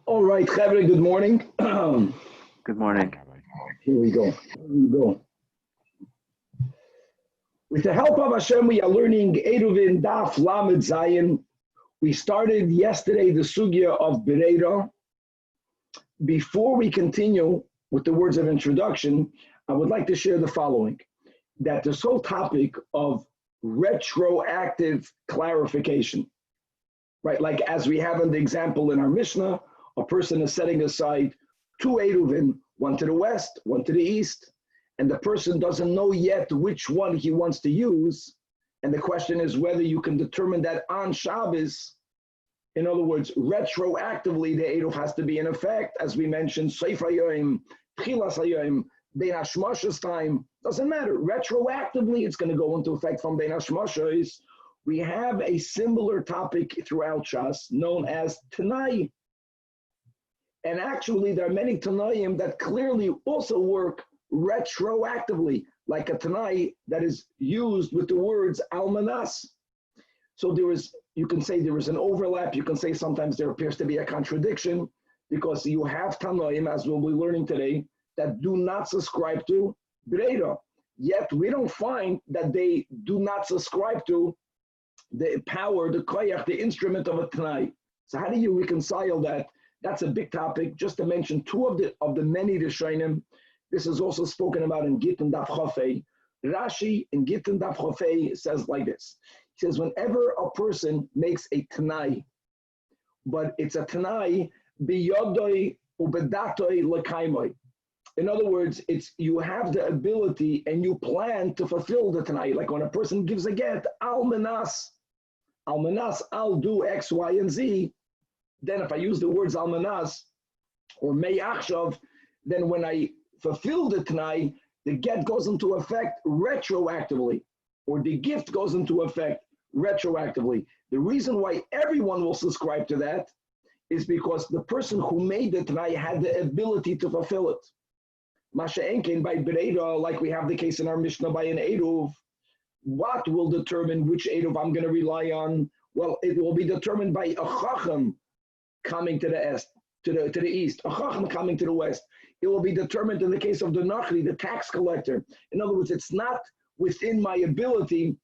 All right, Chavre, good morning. Good morning. Here we go. With the help of Hashem, we are learning ERUVIN Daf Lamed Zayin. We started yesterday the sugya of Bereira. Before we continue with the words of introduction, I would like to share the following, that this whole topic of retroactive clarification, right? Like as we have in the example in our Mishnah, a person is setting aside two ERUVIN, one to the west, one to the east, and the person doesn't know yet which one he wants to use. And the question is whether you can determine that on Shabbos. In other words, retroactively, the ERUV has to be in effect. As we mentioned, Seif HaYom, Tchilas HaYom, Bein HaShmashos time, doesn't matter. Retroactively, it's going to go into effect from Bein HaShmashos. We have a similar topic throughout Shas known as Tanai. And actually, there are many Tanaim that clearly also work retroactively, like a Tanai that is used with the words Almanas. So you can say there is an overlap. You can say sometimes there appears to be a contradiction because you have Tanaim, as we'll be learning today, that do not subscribe to Bereira. Yet we don't find that they do not subscribe to the power, the koyach, the instrument of a Tanai. So how do you reconcile that? That's a big topic. Just to mention two of the many Rishonim. This is also spoken about in Gittin Daf Chofei. Rashi in Gittin Daf Chofei says like this. He says, whenever a person makes a Tanai, but it's a Tanai biyodoi ubedatoi lekaimoi. In other words, it's you have the ability and you plan to fulfill the Tanai. Like when a person gives a get, almanas, I'll do X, Y, and Z. Then if I use the words almanas or meyachshav, then when I fulfill the Tanai, the get goes into effect retroactively, or the gift goes into effect retroactively. The reason why everyone will subscribe to that is because the person who made the Tanai had the ability to fulfill it. Masha Enkin by Bereira, like we have the case in our Mishnah by an ERUV, what will determine which ERUV I'm going to rely on? Well, it will be determined by a Chacham coming to the east, a Chacham coming to the west. It will be determined in the case of the Nachri, the tax collector. In other words, it's not within my ability,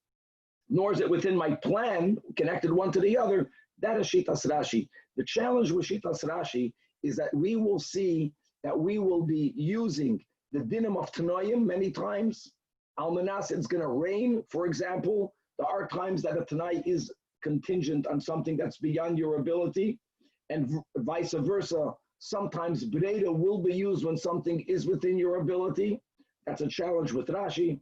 nor is it within my plan, connected one to the other. That is Shitas Rashi. The challenge with Shitas Rashi is that we will see that we will be using the dinim of Tanoim many times. Almanas, it's going to rain, for example. There are times that a Tanai is contingent on something that's beyond your ability, and vice versa. Sometimes Bereira will be used when something is within your ability. That's a challenge with Rashi.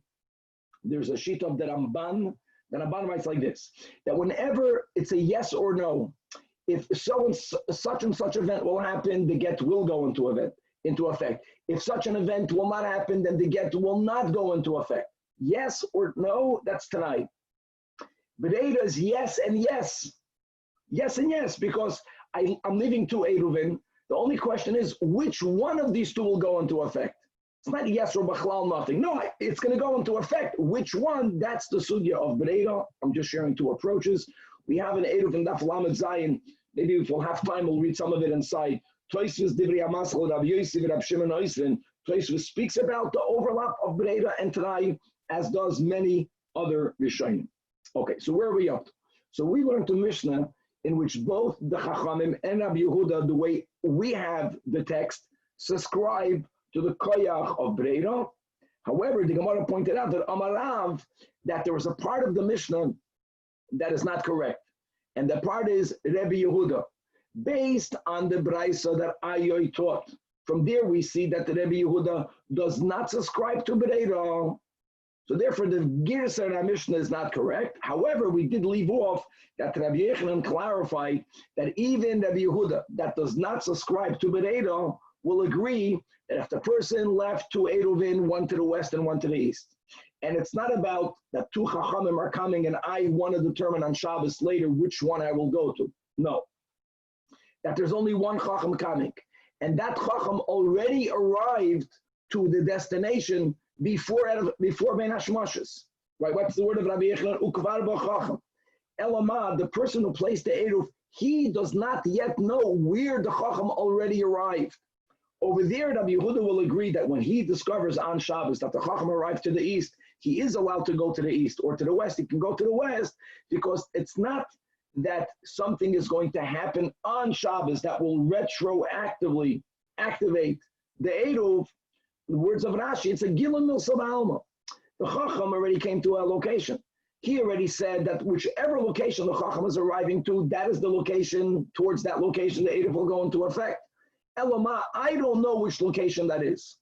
There's a sheet of the Ramban. The Ramban writes like this, that whenever it's a yes or no, if such and such event will happen, the get will go into effect. If such an event will not happen, then the get will not go into effect. Yes or no, that's tonight. Bereira is yes and yes. Yes and yes, because I'm leaving two ERUVIN. The only question is, which one of these two will go into effect? It's not yes or bachlal, nothing. No, it's going to go into effect. Which one? That's the sugya of Bereira. I'm just sharing two approaches. We have an ERUVIN Daf Lamed Zayin. Maybe if we'll have time, we'll read some of it inside. Tosfos Divrei HaMaschal, Rabbi Yosef, Rabbi Shimon Oisrin. Tosfos speaks about the overlap of Bereira and Tanai, as does many other Rishonim. Okay, so where are we up to? So we learned to Mishnah, in which both the Chachamim and Rabbi Yehuda, the way we have the text, subscribe to the koyach of Bereira. However, the Gemara pointed out that Amarav, that there was a part of the Mishnah that is not correct. And the part is Rabbi Yehuda, based on the Braisa that Ayoy taught. From there we see that the Rabbi Yehuda does not subscribe to Bereira. So therefore the Girsa in our Mishnah is not correct. However, we did leave off that Rabbi Yechanan clarified that even Rabbi Yehuda that does not subscribe to Bereira will agree that if the person left two ERUVIN, one to the west and one to the east, and it's not about that two Chachamim are coming and I want to determine on Shabbos later which one I will go to. No. That there's only one Chacham coming, and that Chacham already arrived to the destination before Bein HaShmashos. Right? What's the word of Rabbi Yechanan? Ukvar b'Chacham. Elamad, the person who placed the ERUV he does not yet know where the Chacham already arrived. Over there, Rabbi Yehuda will agree that when he discovers on Shabbos that the Chacham arrived to the east, he is allowed to go to the east, or to the west, he can go to the west, because it's not that something is going to happen on Shabbos that will retroactively activate the Eruv. The words of Rashi, it's a Gilun Milsav Alma. The Chacham already came to a location. He already said that whichever location the Chacham is arriving to, that is the location, towards that location the Eruv will go into effect. Elama, I don't know which location that is.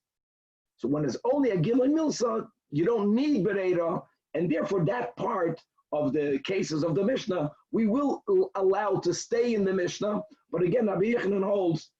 So when it's only a Gilun Milsa, you don't need Bereda, and therefore that part of the cases of the Mishnah, we will allow to stay in the Mishnah. But again, Rabbi Yochanan holds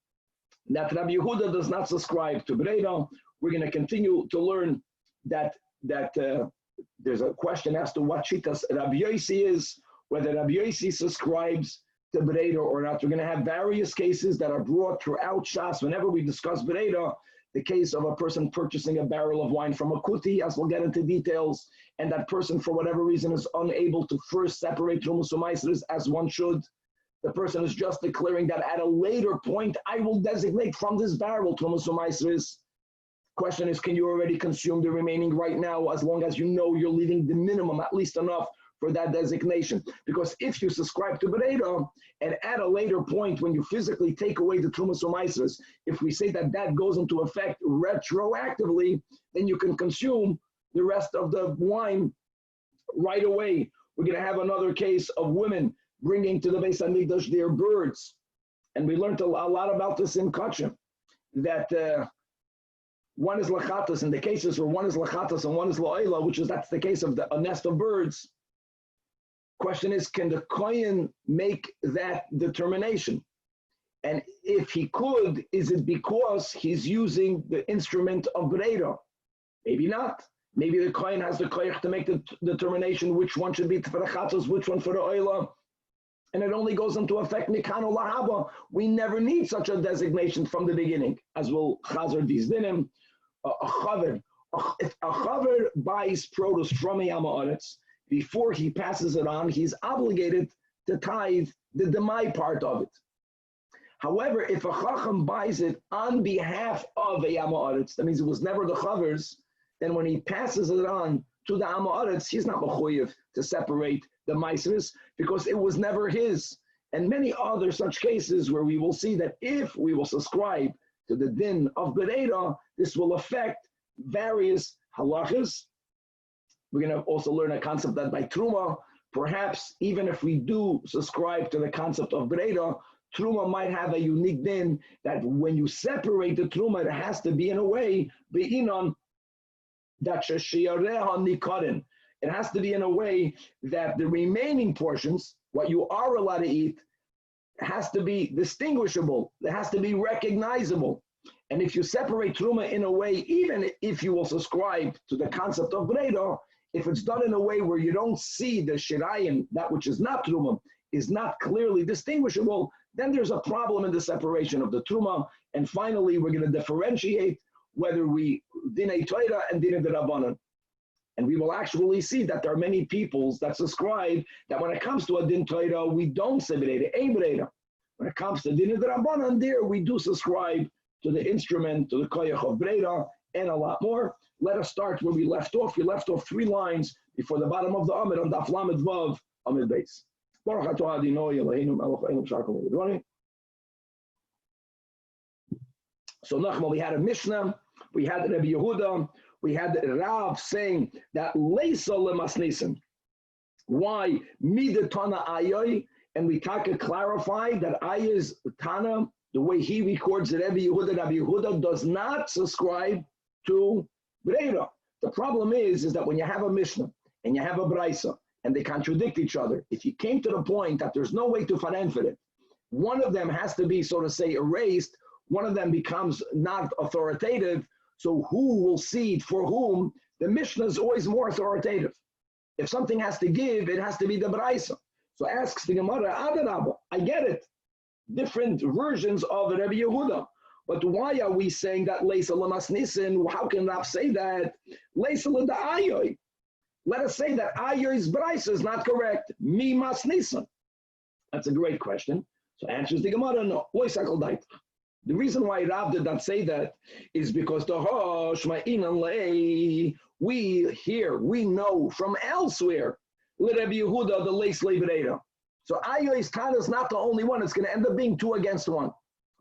that Rabbi Yehuda does not subscribe to Bereda. We're going to continue to learn that there's a question as to what Shitas Rabbi Yossi is, whether Rabbi Yossi subscribes to Bereda or not. We're going to have various cases that are brought throughout Shas. Whenever we discuss Bereda, the case of a person purchasing a barrel of wine from a kuti, as we'll get into details, and that person, for whatever reason, is unable to first separate Trumas u'Maasros as one should. The person is just declaring that at a later point, I will designate from this barrel Trumas u'Maasros. Question is, can you already consume the remaining right now, as long as you know you're leaving the minimum, at least enough for that designation? Because if you subscribe to Bereda, and at a later point when you physically take away the Trumas u'Maasros, if we say that that goes into effect retroactively, then you can consume the rest of the wine right away. We're going to have another case of women bringing to the Beis HaMikdash their birds. And we learned a lot about this in Kachim, that one is lachatas, in the cases where one is lachatas and one is la'ila, that's the case of a nest of birds. Question is, can the Kohen make that determination? And if he could, is it because he's using the instrument of Bereda? Maybe not. Maybe the Kohen has the koyach to make the determination which one should be for the chatos, which one for the oila. And it only goes into effect mikano lahaba. We never need such a designation from the beginning, as will chazer these dinim. If a chaver buys produce from a Yamaretz, before he passes it on, he's obligated to tithe the demai part of it. However, if a chacham buys it on behalf of a Yamaretz, that means it was never the chaver's, then when he passes it on to the Yamaretz, he's not mechuyev to separate the maasros because it was never his. And many other such cases where we will see that if we will subscribe to the din of Bereda, this will affect various halachas. We're going to also learn a concept that by Truma, perhaps even if we do subscribe to the concept of Bereda, Truma might have a unique din that when you separate the Truma, it has to be in a way, be'inon, that shiureha nikarin. It has to be in a way that the remaining portions, what you are allowed to eat, has to be distinguishable. It has to be recognizable. And if you separate Truma in a way, even if you will subscribe to the concept of Bereda, if it's done in a way where you don't see the shirayim, that which is not Truma, is not clearly distinguishable, then there's a problem in the separation of the Truma. And finally, we're going to differentiate whether we dinei Torah and dinei D'Rabbanan. And we will actually see that there are many peoples that subscribe that when it comes to a din Torah, we don't say Bereda. When it comes to dinei D'Rabbanan, there we do subscribe to the instrument, to the koyach of Bereda, and a lot more. Let us start where we left off. We left off 3 lines before the bottom of the Amid on Daf Lamed Vav Amid Beis. So Nachman, we had a Mishnah, we had Rabbi Yehuda, we had Rav saying that Leisa lemasnisim. Why Mida Tana Ayoy? And we clarify that Ayah's Tana, the way he records it, Rabbi Yehuda does not subscribe to Bereda. The problem is that when you have a Mishnah and you have a Braisa and they contradict each other, if you came to the point that there's no way to for it, one of them has to be, so to say, erased, one of them becomes not authoritative, so who will cede for whom? The Mishnah is always more authoritative. If something has to give, it has to be the Braisa. So asks the Gemara, Adarabba, I get it. Different versions of Rabbi Yehuda. But why are we saying that Leisa lemasnisin? How can Rav say that? Leisa le'ayoy. Let us say that Ayoy's Braisa is not correct. Mi masnisin. That's a great question. So answers the Gemara, no. The reason why Rav did not say that is because we know from elsewhere, Rabbi Yehuda, the lay slave Bereda. So Ayos Tana is not the only one. It's going to end up being 2 against 1.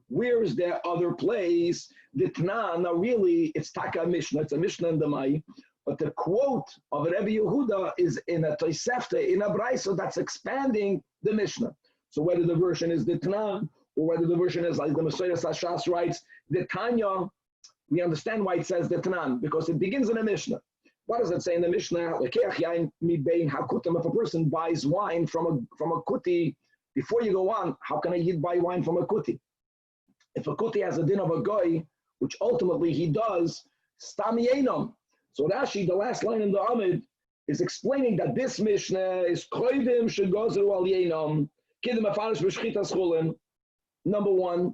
Where is there other place? The Tana, now really, it's Taka Mishnah. It's a Mishnah in the Mai. But the quote of Rabbi Yehuda is in a Tosefta, in a Brayso that's expanding the Mishnah. So whether the version is the Tana, or whether the version is like the Messiah Sashas writes, the Tanya, we understand why it says the Tanan, because it begins in a Mishnah. What does it say in the Mishnah? If a person buys wine from a kuti, before you go on, how can a yid buy wine from a kuti? If a kuti has a din of a goy, which ultimately he does, stam yenam. So Rashi, the last line in the Amid, is explaining that this Mishnah is koidim shegozru al yenam, kidim afarish b'shchitas chulin, number 1.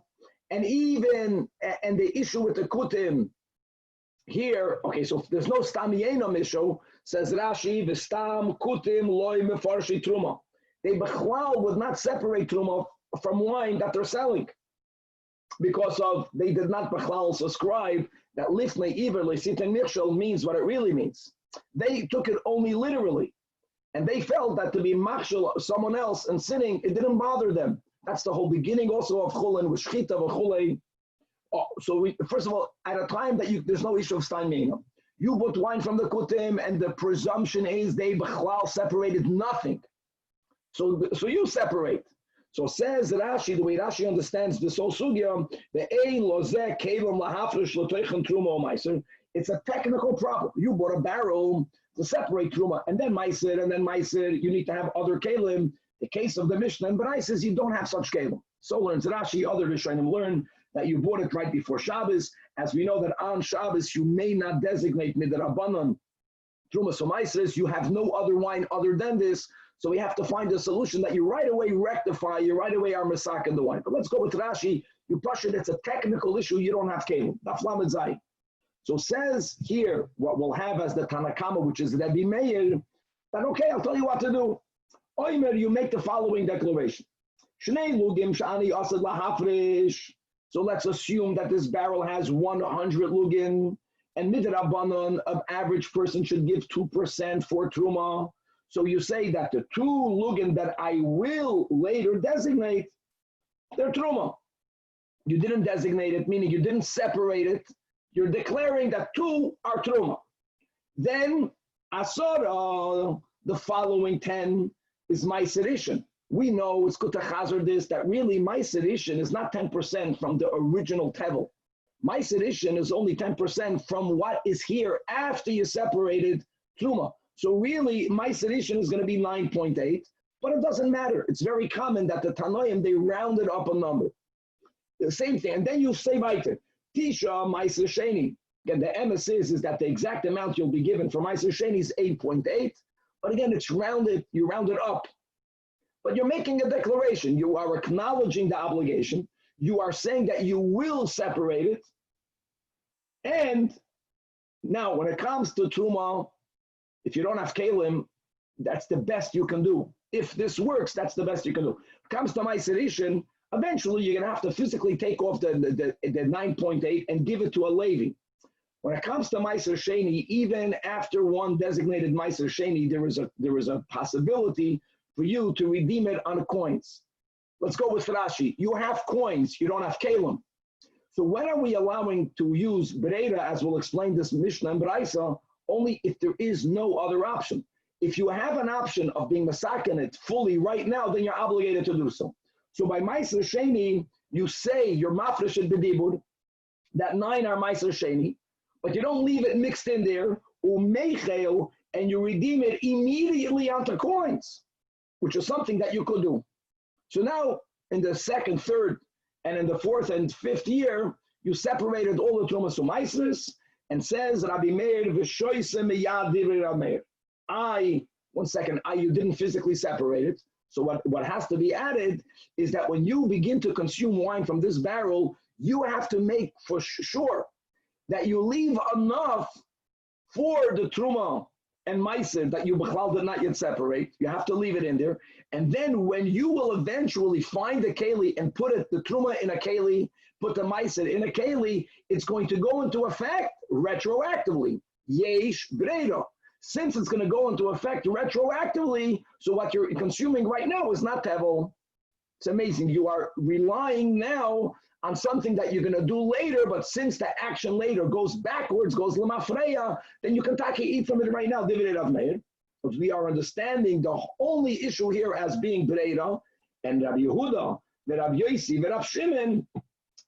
And even, and the issue with the kutim, here, okay, so there's no stam yenam issue, says Rashi, v'stam kutim loy mefarshi truma. They bechlal would not separate truma from wine that they're selling, because of they did not bechlal subscribe that lifnei iver le'sitin nichshel means what it really means. They took it only literally, and they felt that to be machshel someone else and sinning, it didn't bother them. That's the whole beginning also of chulin with shchita v'chulei. Oh, so first of all, at a time that there's no issue of steinmeinem, you bought wine from the kutim, and the presumption is they bechlal separated nothing. So you separate. So says Rashi, the way Rashi understands this whole sugya, the ein lozeh kevam lahafresh l'toichen truma meiser. It's a technical problem. You bought a barrel to separate truma, and then meiser, you need to have other kelim. The case of the Mishnah and B'nai says you don't have such kelim. So learns Rashi, other Rishonim learn that you bought it right before Shabbos. As we know that on Shabbos you may not designate midrabanan truma meiser. You have no other wine other than this. So we have to find a solution that you right away rectify, you right away are masak in the wine. But let's go with Rashi. You push it, it's a technical issue, you don't have kelim. Daf Lamed Zayin. So says here, what we'll have as the Tanakama, which is Rabbi Meir, that okay, I'll tell you what to do. Oimer, you make the following declaration. Shnei lugim shani asad lahafresh. So let's assume that this barrel has 100 lugin, and midrabanan, an average person should give 2% for truma. So you say that the 2 lugin that I will later designate, they're truma. You didn't designate it, meaning you didn't separate it. You're declaring that 2 are truma. Then asara, the following 10 is meiser rishon. We know it's good to chazar this, that really meiser rishon is not 10% from the original tevel. Meiser rishon is only 10% from what is here after you separated truma. So really, meiser rishon is going to be 9.8, but it doesn't matter. It's very common that the Tanoim, they rounded up a number. The same thing. And then you say weiter, Tisha meiser sheni. Again, the emes is that the exact amount you'll be given for meiser sheni is 8.8, but again, it's rounded, you round it up. But you're making a declaration. You are acknowledging the obligation. You are saying that you will separate it. And now, when it comes to truma, if you don't have kelim, that's the best you can do. If this works, that's the best you can do. When it comes to meiser rishon, eventually you're going to have to physically take off the 9.8 and give it to a Levi. When it comes to meiser sheni, even after one designated meiser sheni, there is a possibility for you to redeem it on coins. Let's go with Rashi. You have coins, you don't have kelim. So when are we allowing to use Bereda, as we'll explain this Mishnah and Braisa, only if there is no other option. If you have an option of being masakin it fully right now, then you're obligated to do so. So by meiser sheni, you say you're mafresh and bedibur, that 9 are meiser sheni, but you don't leave it mixed in there, and you redeem it immediately onto coins, which is something that you could do. So now, in the 2nd, 3rd, and in the 4th and 5th year, you separated all the trumas from meisers, and says Rabbi Meir v'shoyse miyad divrei Rabbi Meir. You didn't physically separate it. So what has to be added is that when you begin to consume wine from this barrel, you have to make for sure that you leave enough for the truma and meiser that you b'chlal did not yet separate. You have to leave it in there. And then when you will eventually find the keli and put it, the truma in a keli, put the meiser in a keli, it's going to go into effect retroactively. Yesh breira. Since it's going to go into effect retroactively, so what you're consuming right now is not tevel. It's amazing. You are relying now on something that you're going to do later, but since the action later goes backwards, goes lemafreya, then you can eat from it right now. Dividend of meir. But we are understanding the only issue here as being breira, and Rabbi Yehuda, the Rabbi Yosi, the Rabbi Shimon,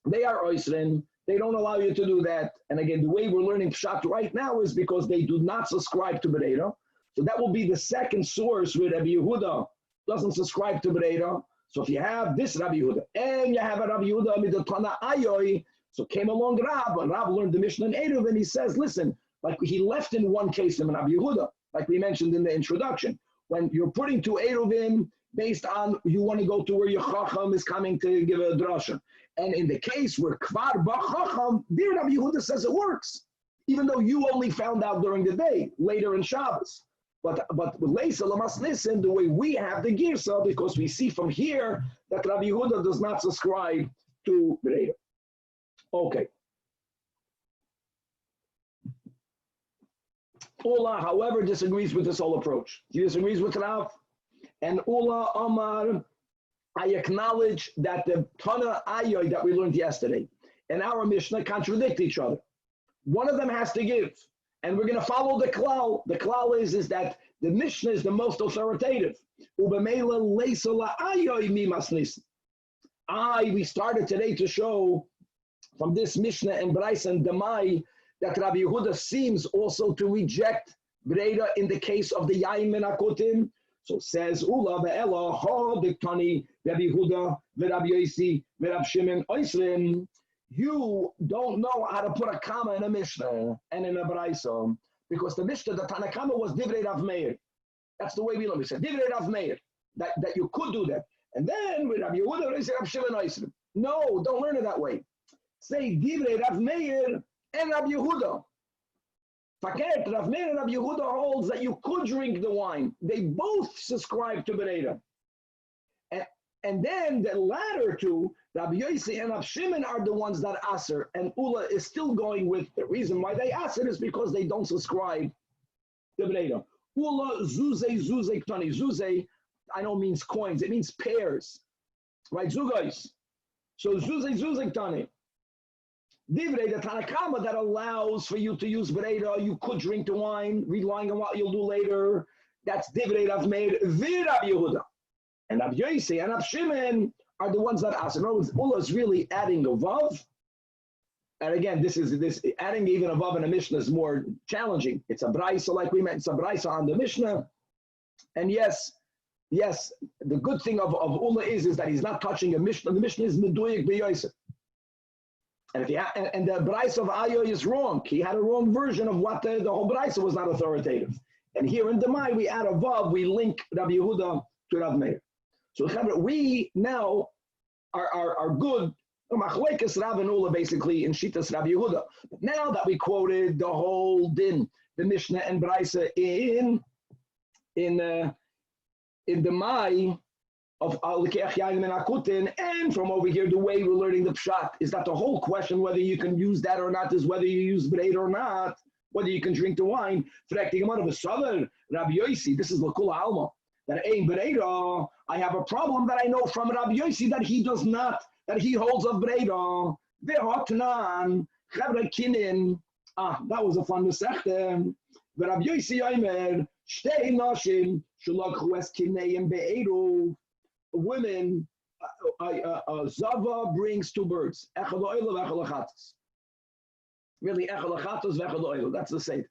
they are oisrin. They don't allow you to do that. And again, the way we're learning Pshat right now is because they do not subscribe to breira. So that will be the second source where Rabbi Yehuda doesn't subscribe to breira. So if you have this Rabbi Yehuda, and you have a Rabbi Yehuda midatana ayoy, so came along Rab, and Rab learned the Mishnah in ERUVIN, and he says, listen, like he left in one case in Rabbi Yehuda, like we mentioned in the introduction, when you're putting to ERUVIN based on you want to go to where your Chacham is coming to give a drasha. And in the case where Kvar Ba Chacham, there Rabbi Yehuda says it works, even though you only found out during the day, later in Shabbos. But Leisa Lamas Nissen, the way we have the Girsa, because we see from here that Rabbi Yehuda does not subscribe to Breira. Okay. Ula, however, disagrees with this whole approach. He disagrees with Rav. And Ula Omar, I acknowledge that the Tana Ayoy that we learned yesterday and our Mishnah contradict each other. One of them has to give. And we're going to follow the klal. The klal is that the Mishnah is the most authoritative. We started today to show from this Mishnah and Brais and Demai that Rabbi Yehuda seems also to reject Breira in the case of the Yain Menakotim. So says Ula ve'ela ha diktani Rabbi Yehuda ve'Rabbi Yosi ve'Rab Shimon oisrim. You don't know how to put a comma in a Mishnah and in a Braisa, because the Mishnah, the Tanach was Divrei Rav Meir. That's the way we learn. We said Divrei Rav Meir, that you could do that. And then with Rabbi Yehuda, Rav Shimon Oisrim. No, don't learn it that way. Say Divrei Rav Meir and Rabbi Yehuda. Faket, Rav Meir and Rabbi Yehuda holds that you could drink the wine. They both subscribe to Bereira. And then the latter two, Rabbi Yosi and Rabbi Shimon, are the ones that aser, and Ula is still going with the reason why they aser is because they don't subscribe to Breira. Ula zuze ktani. Zuze, I know means coins, it means pairs, right? Zugais. So zuze ktani. Divrei, the Tanakama that allows for you to use Breira, you could drink the wine, relying on what you'll do later. That's Divrei Rav Meir v'Rabbi Yehuda. And Rabbi Yosi and Rabbi Shimon are the ones that ask. In other words, Ula is really adding a vav. And again, this adding even a vav in a Mishnah is more challenging. It's a braisa, like we meant. It's a braisa on the Mishnah. And yes, the good thing of Ula is that he's not touching a Mishnah. The Mishnah is meduyik b'Yosef. And and the braisa of Ayo is wrong. He had a wrong version of what the whole braisa was not authoritative. And here in Demai, we add a vav. We link Rabbi Yehuda to Rav Meir. So we now are good. Machlekes Rav and Ula basically in Shitas Rabbi Yehuda. But now that we quoted the whole din, the Mishnah and Braisa in the Mai of Al-Keach Yain Menakutin, and from over here the way we're learning the Pshat is that the whole question whether you can use that or not is whether you use bread or not, whether you can drink the wine. This is L'Kula Alma. That ain't Breira, I have a problem that I know from Rabbi Yosi that he does not, that he holds of Breira. Ve'hotnan, Chavre Kinin. That was a fun Masechta. But Rabbi Yosi Yomer, Shtei Nashim, Shalakhu Es Kineim Be'eruv. Women, Zava brings two birds. Echad Oilo, Echad Achatas. Really, Echad Achatas, Echad Oilo. That's the same.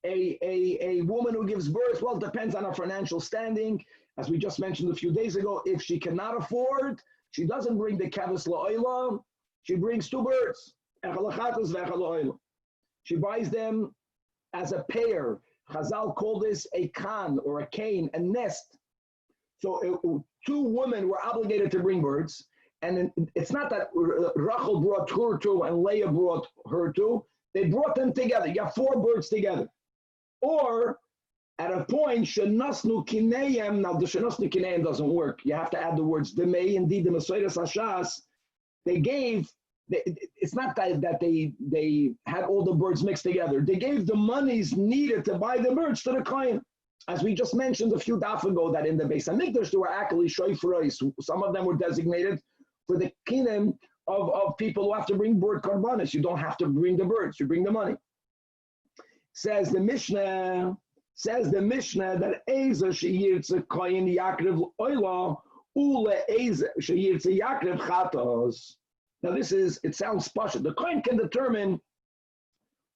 A woman who gives birth, well, it depends on her financial standing. As we just mentioned a few days ago, if she cannot afford, she doesn't bring the kavis la'olam, she brings two birds. She buys them as a pair. Chazal called this a kan or a cane, a nest. So two women were obligated to bring birds. And it's not that Rachel brought her two and Leah brought her two. They brought them together. You have four birds together. Or at a point, shenasnu kineim. Now the shenasnu kineim doesn't work. You have to add the words demei. Indeed, the Mesoidas Hashas, they gave. It's not that they had all the birds mixed together. They gave the monies needed to buy the birds to the kohen. As we just mentioned a few daf ago, that in the Beis Hamikdash there were actually shoifaros. Some of them were designated for the kinem of people who have to bring bird karbanis. You don't have to bring the birds; you bring the money. Says the Mishnah that Eza sheyirtze kohen yakrev oila ule Eza sheyirtze yakrev chatos. Now it sounds special. The kohen can determine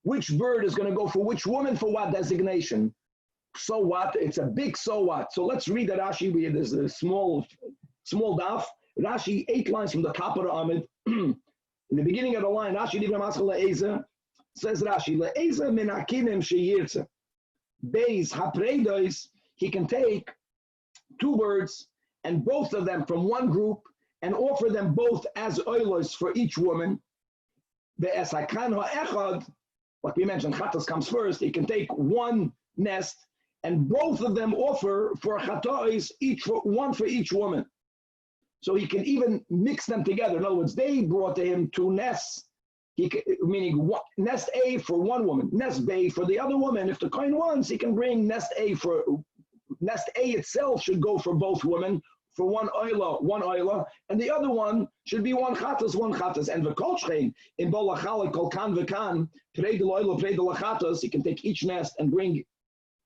which bird is going to go for which woman for what designation. So what? It's a big so what. So let's read the Rashi. There's a small daf. Rashi, 8 lines from the top of the Amid. In the beginning of the line, Rashi Divra Maschal Le'eza, says Rashi, Le'eza min hakinim sheyirtze. Beis hapreidos, he can take 2 birds and both of them from one group and offer them both as oilers for each woman. The esakan ha'echad, like we mentioned, chatas comes first. He can take 1 nest and both of them offer for chatos, one for each woman. So he can even mix them together. In other words, they brought to him 2 nests, meaning nest A for one woman, nest B for the other woman. If the kohen wants, he can bring nest A itself should go for both women, for one oila, and the other one should be one chatas. And v'kolchein in bolachalik kol kan v'kan prei de oila prei de lachatas. He can take each nest and bring,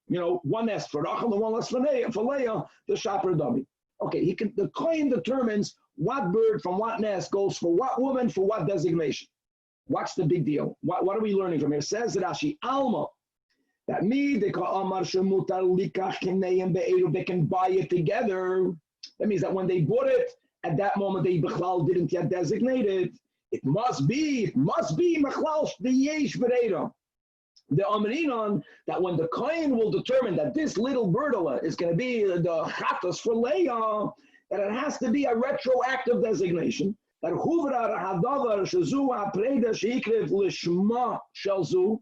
1 nest for Rachel and 1 nest for Leah, the shaper dummy. Okay, the kohen determines what bird from what nest goes for what woman for what designation. What's the big deal? What are we learning from here? Says Rashi, Alma, that they can buy it together. That means that when they bought it, at that moment they didn't yet designate it. It must be Machlal the Yesh Bereira. The Amrinon, that when the kohen will determine that this little birdala is going to be the chatas for Leah, that it has to be a retroactive designation. That huvra hadavar shazu apreda sheikrev lishma shelzu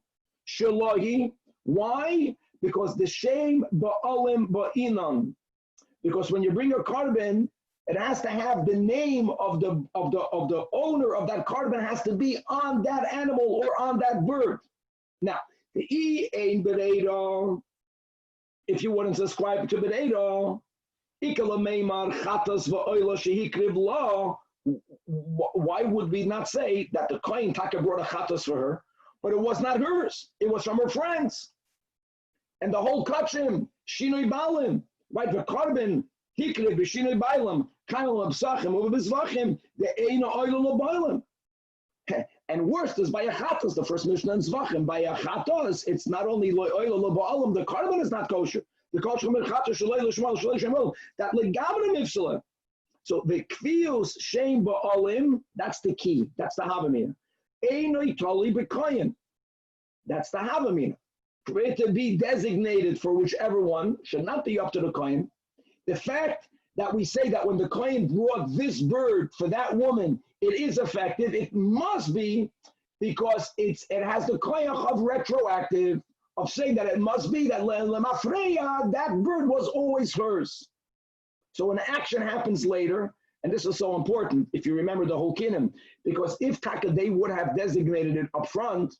shelohi. Why? Because the shame ba'alim ba'inan. Because when you bring a carbon, it has to have the name of the owner of that carbon has to be on that animal or on that bird. Now, the ein bereida, if you wouldn't subscribe to bereida, ikala meimar chatas va'oila shehikriv la. Why would we not say that the kohen taka brought a chatas for her, but it was not hers? It was from her friends, and the whole kachim shinoi balim, right? The carbon hikriv b'shinoi balim kanal absachim over b'zvachim the eina oila balim. And worst is by a chatos, the first Mishnah in Zvachim. By a chatos, it's not only lo'oila lo'ba'alim, the carbon is not kosher. The kosher chatos shalei l'shmal shalei shemel, that legabra mifsala. So the kvius shem ba'alim, that's the key. That's the havamina. Einoi toli b'koyin. That's the havamina. For it to be designated for whichever one should not be up to the kohen. The fact that we say that when the kohen brought this bird for that woman, it is effective. It must be because it has the koyach of retroactive, of saying that it must be that lemafreya, that bird was always hers. So when action happens later, and this is so important, if you remember the whole kinnim, because if taka they would have designated it up front,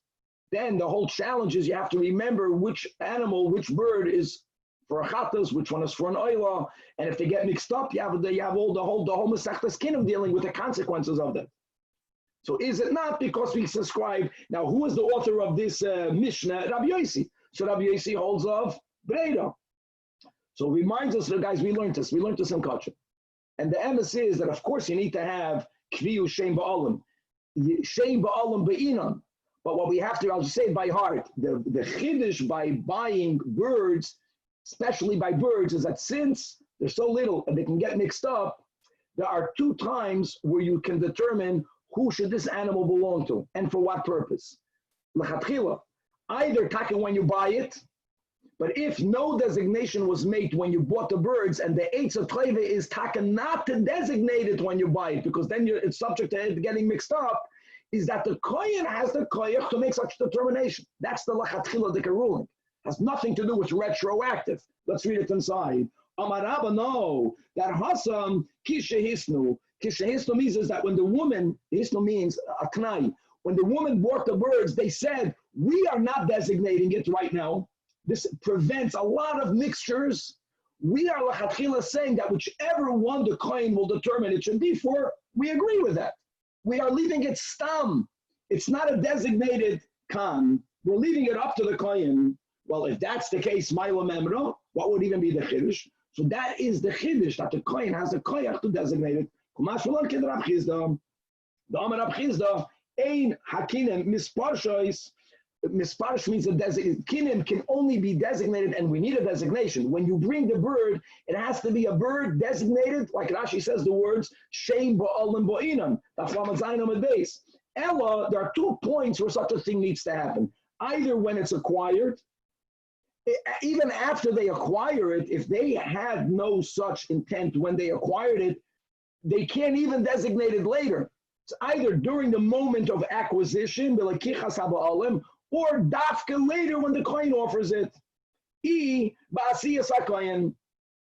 then the whole challenge is you have to remember which animal, which bird is for a chatas, which one is for an oila, and if they get mixed up, you have all the whole mesachtas kinnim dealing with the consequences of that. So is it not because we subscribe? Now, who is the author of this Mishnah? Rabbi Yossi. So Rabbi Yossi holds of Breida. So it reminds us, guys, we learned this in Kachim. And the emphasis is that, of course, you need to have kviyu shem ba'alim be'inan. But what we have to, I'll just say it by heart, the chiddush by buying birds, especially by birds, is that since they're so little and they can get mixed up, there are 2 times where you can determine who should this animal belong to and for what purpose. L'chatchila, either taka when you buy it, but if no designation was made when you bought the birds, and the eitz of treve is taka not to designate it when you buy it, because then it's subject to it getting mixed up, is that the kohen has the koyach to make such determination. That's the lachatchila dika ruling. Has nothing to do with retroactive. Let's read it inside. Amar Rabba, no, that Hassan kishehisnu. Kishehisnu means is that when the woman, hisnu means a knai, when the woman bought the birds, they said, we are not designating it right now. This prevents a lot of mixtures. We are lachatchila saying that whichever one the kohen will determine it should be for, we agree with that. We are leaving it stam. It's not a designated kan. We're leaving it up to the kohen. Well, if that's the case, Maila Memra, what would even be the chiddush? So that is the chiddush, that the kohen has a koyach to designate it. The Amar Rab Chizda, ein hakinem misparshois. Misparsh means a designation. Kinim can only be designated, and we need a designation. When you bring the bird, it has to be a bird designated, like Rashi says the words, Shein ba'alim ba'inam. That's why Mazainam at base. Ella, there are 2 points where such a thing needs to happen. Either when it's acquired, even after they acquire it, if they had no such intent when they acquired it, they can't even designate it later. It's either during the moment of acquisition, or dafka later when the kohen offers it.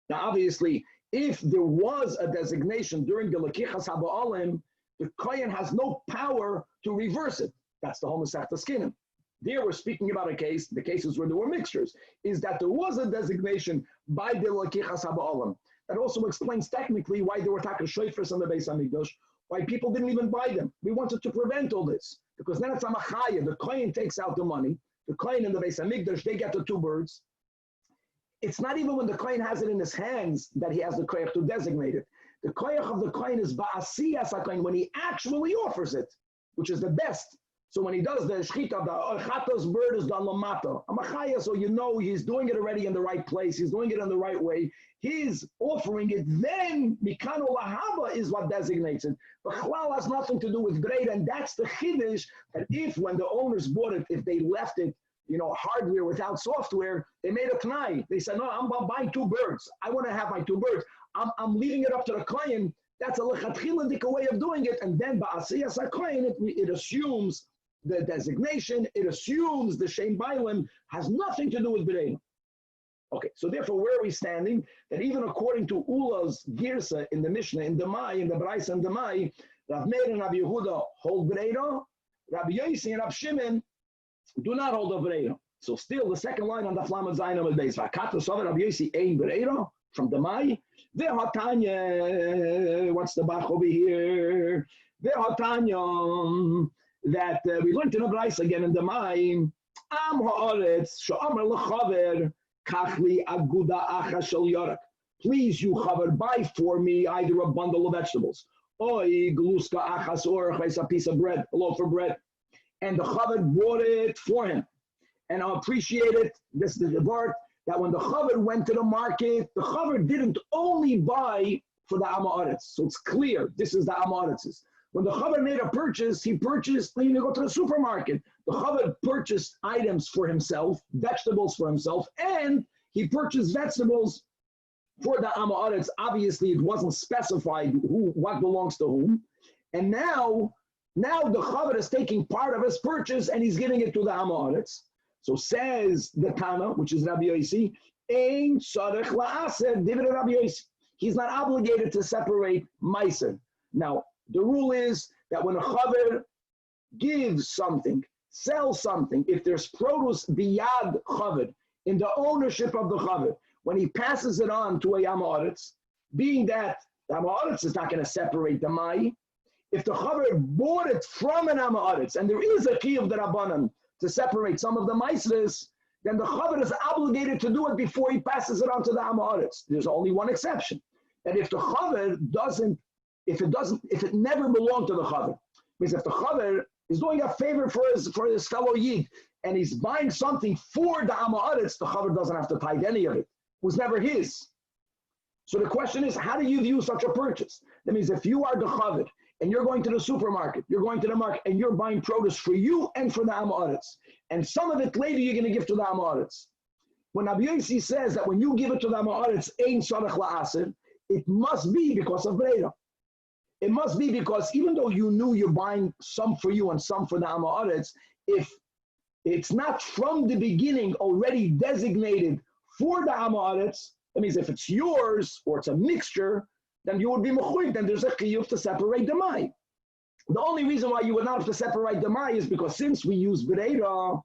Now obviously, if there was a designation during the lekichas haba'alim, the kohen has no power to reverse it. That's the homosexual skinim. There we're speaking about a case, the cases where there were mixtures, is that there was a designation by the lekichas haba'alim. That also explains technically why there were taka shofars on the Beis Hamikdash, why people didn't even buy them. We wanted to prevent all this. Because then it's a machaya. The kohen takes out the money. The kohen in the Beis Hamikdash, they get the 2 birds. It's not even when the kohen has it in his hands that he has the koyach to designate it. The koyach of the kohen is ba'asiyas HaKohen, when he actually offers it, which is the best. So when he does the shchita, the chata's bird is the lamata. A machaya, so you know he's doing it already in the right place. He's doing it in the right way. He's offering it. Then mikano lahaba is what designates it. But chalal has nothing to do with grade, and that's the chiddush, that if when the owners bought it, if they left it, hardware without software, they made a t'nai. They said, no, I'm buying 2 birds. I want to have my 2 birds. I'm leaving it up to the client. That's a lechatchilandik way of doing it. And then ba'asiyas HaKohen, it assumes the designation, it assumes the Shein Bailim has nothing to do with B'reinu. Okay, so therefore, where are we standing? That even according to Ula's Girsa in the Mishnah, in the Braisa and the Mai, Rav Meir and Rabbi Yehuda hold B'reinu, Rabbi Yossi and Rabbi Shimon do not hold a B'reinu. So still, the second line on the Flamet Zainam al Beis, V'akata Sover Rabbi Yossi ein B'reinu, from the Mai, Ve'hatanya, what's the Bach over here? Ve'hatanya, that we learned in the Braisa again in the Mai, Am ha'aretz, she'amar l'chaver, kachli aguda acha shel yarak. Please, you chaver, buy for me either a bundle of vegetables, or gluska achas orach, a piece of bread, a loaf of bread. And the chaver bought it for him. And I appreciate it. This is the part that when the chaver went to the market, the chaver didn't only buy for the amaretz. So it's clear this is the amaretzes. When the chaver made a purchase, he purchased, you go to the supermarket. The chaver purchased items for himself, vegetables for himself, and he purchased vegetables for the amaretz. Obviously, it wasn't specified what belongs to whom. And now the chaver is taking part of his purchase and he's giving it to the amaretz. So says the Tanach, which is Rabbi Yossi, ein tzarech la'aser divrei Rabbi Yossi. He's not obligated to separate meiser. Now, the rule is that when a chaver gives something, sells something, if there's produce biyad chaver, in the ownership of the chaver, when he passes it on to a amaretz, being that the amaretz is not going to separate the mai, if the chaver bought it from an amaretz, and there is a chiyuv d'Rabbanan to separate some of the maisres, then the chaver is obligated to do it before he passes it on to the amaretz. There's only one exception, that if the chaver doesn't, if it never belonged to the chaver, means if the chaver is doing a favor for his fellow yid and he's buying something for the amaretz, the chaver doesn't have to tithe any of it. It was never his. So the question is, how do you view such a purchase? That means if you are the chaver and you're going to the supermarket, you're going to the market, and you're buying produce for you and for the amaretz, and some of it later you're going to give to the amaretz. When Rabbi Yossi says that when you give it to the amaretz, ein tzarech la'aser, it must be because of breira. It must be because even though you knew you're buying some for you and some for the amaretz, if it's not from the beginning already designated for the Amaretz. That means if it's yours or it's a mixture, then you would be mechuyev. Then there's a chiyuv to separate the mai. The only reason why you would not have to separate the mai is because since we use Bereira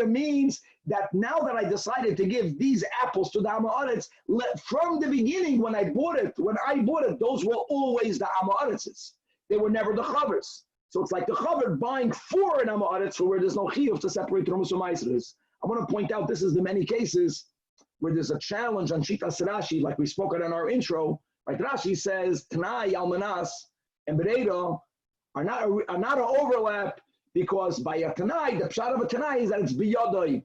means that now that I decided to give these apples to the Amaretz, from the beginning when I bought it, those were always the Amaretzes. They were never the chavers. So it's like the chaver buying for an Amaretz for where there's no chiyuv to separate Trumas and Meiseres. I want to point out this is the many cases where there's a challenge on Shitas Rashi, like we spoke on in our intro. Right? Rashi says Tanai, Almanas, and Bereira are not an overlap because by a Tanai, the pshat of a Tanai is that it's biyadoi.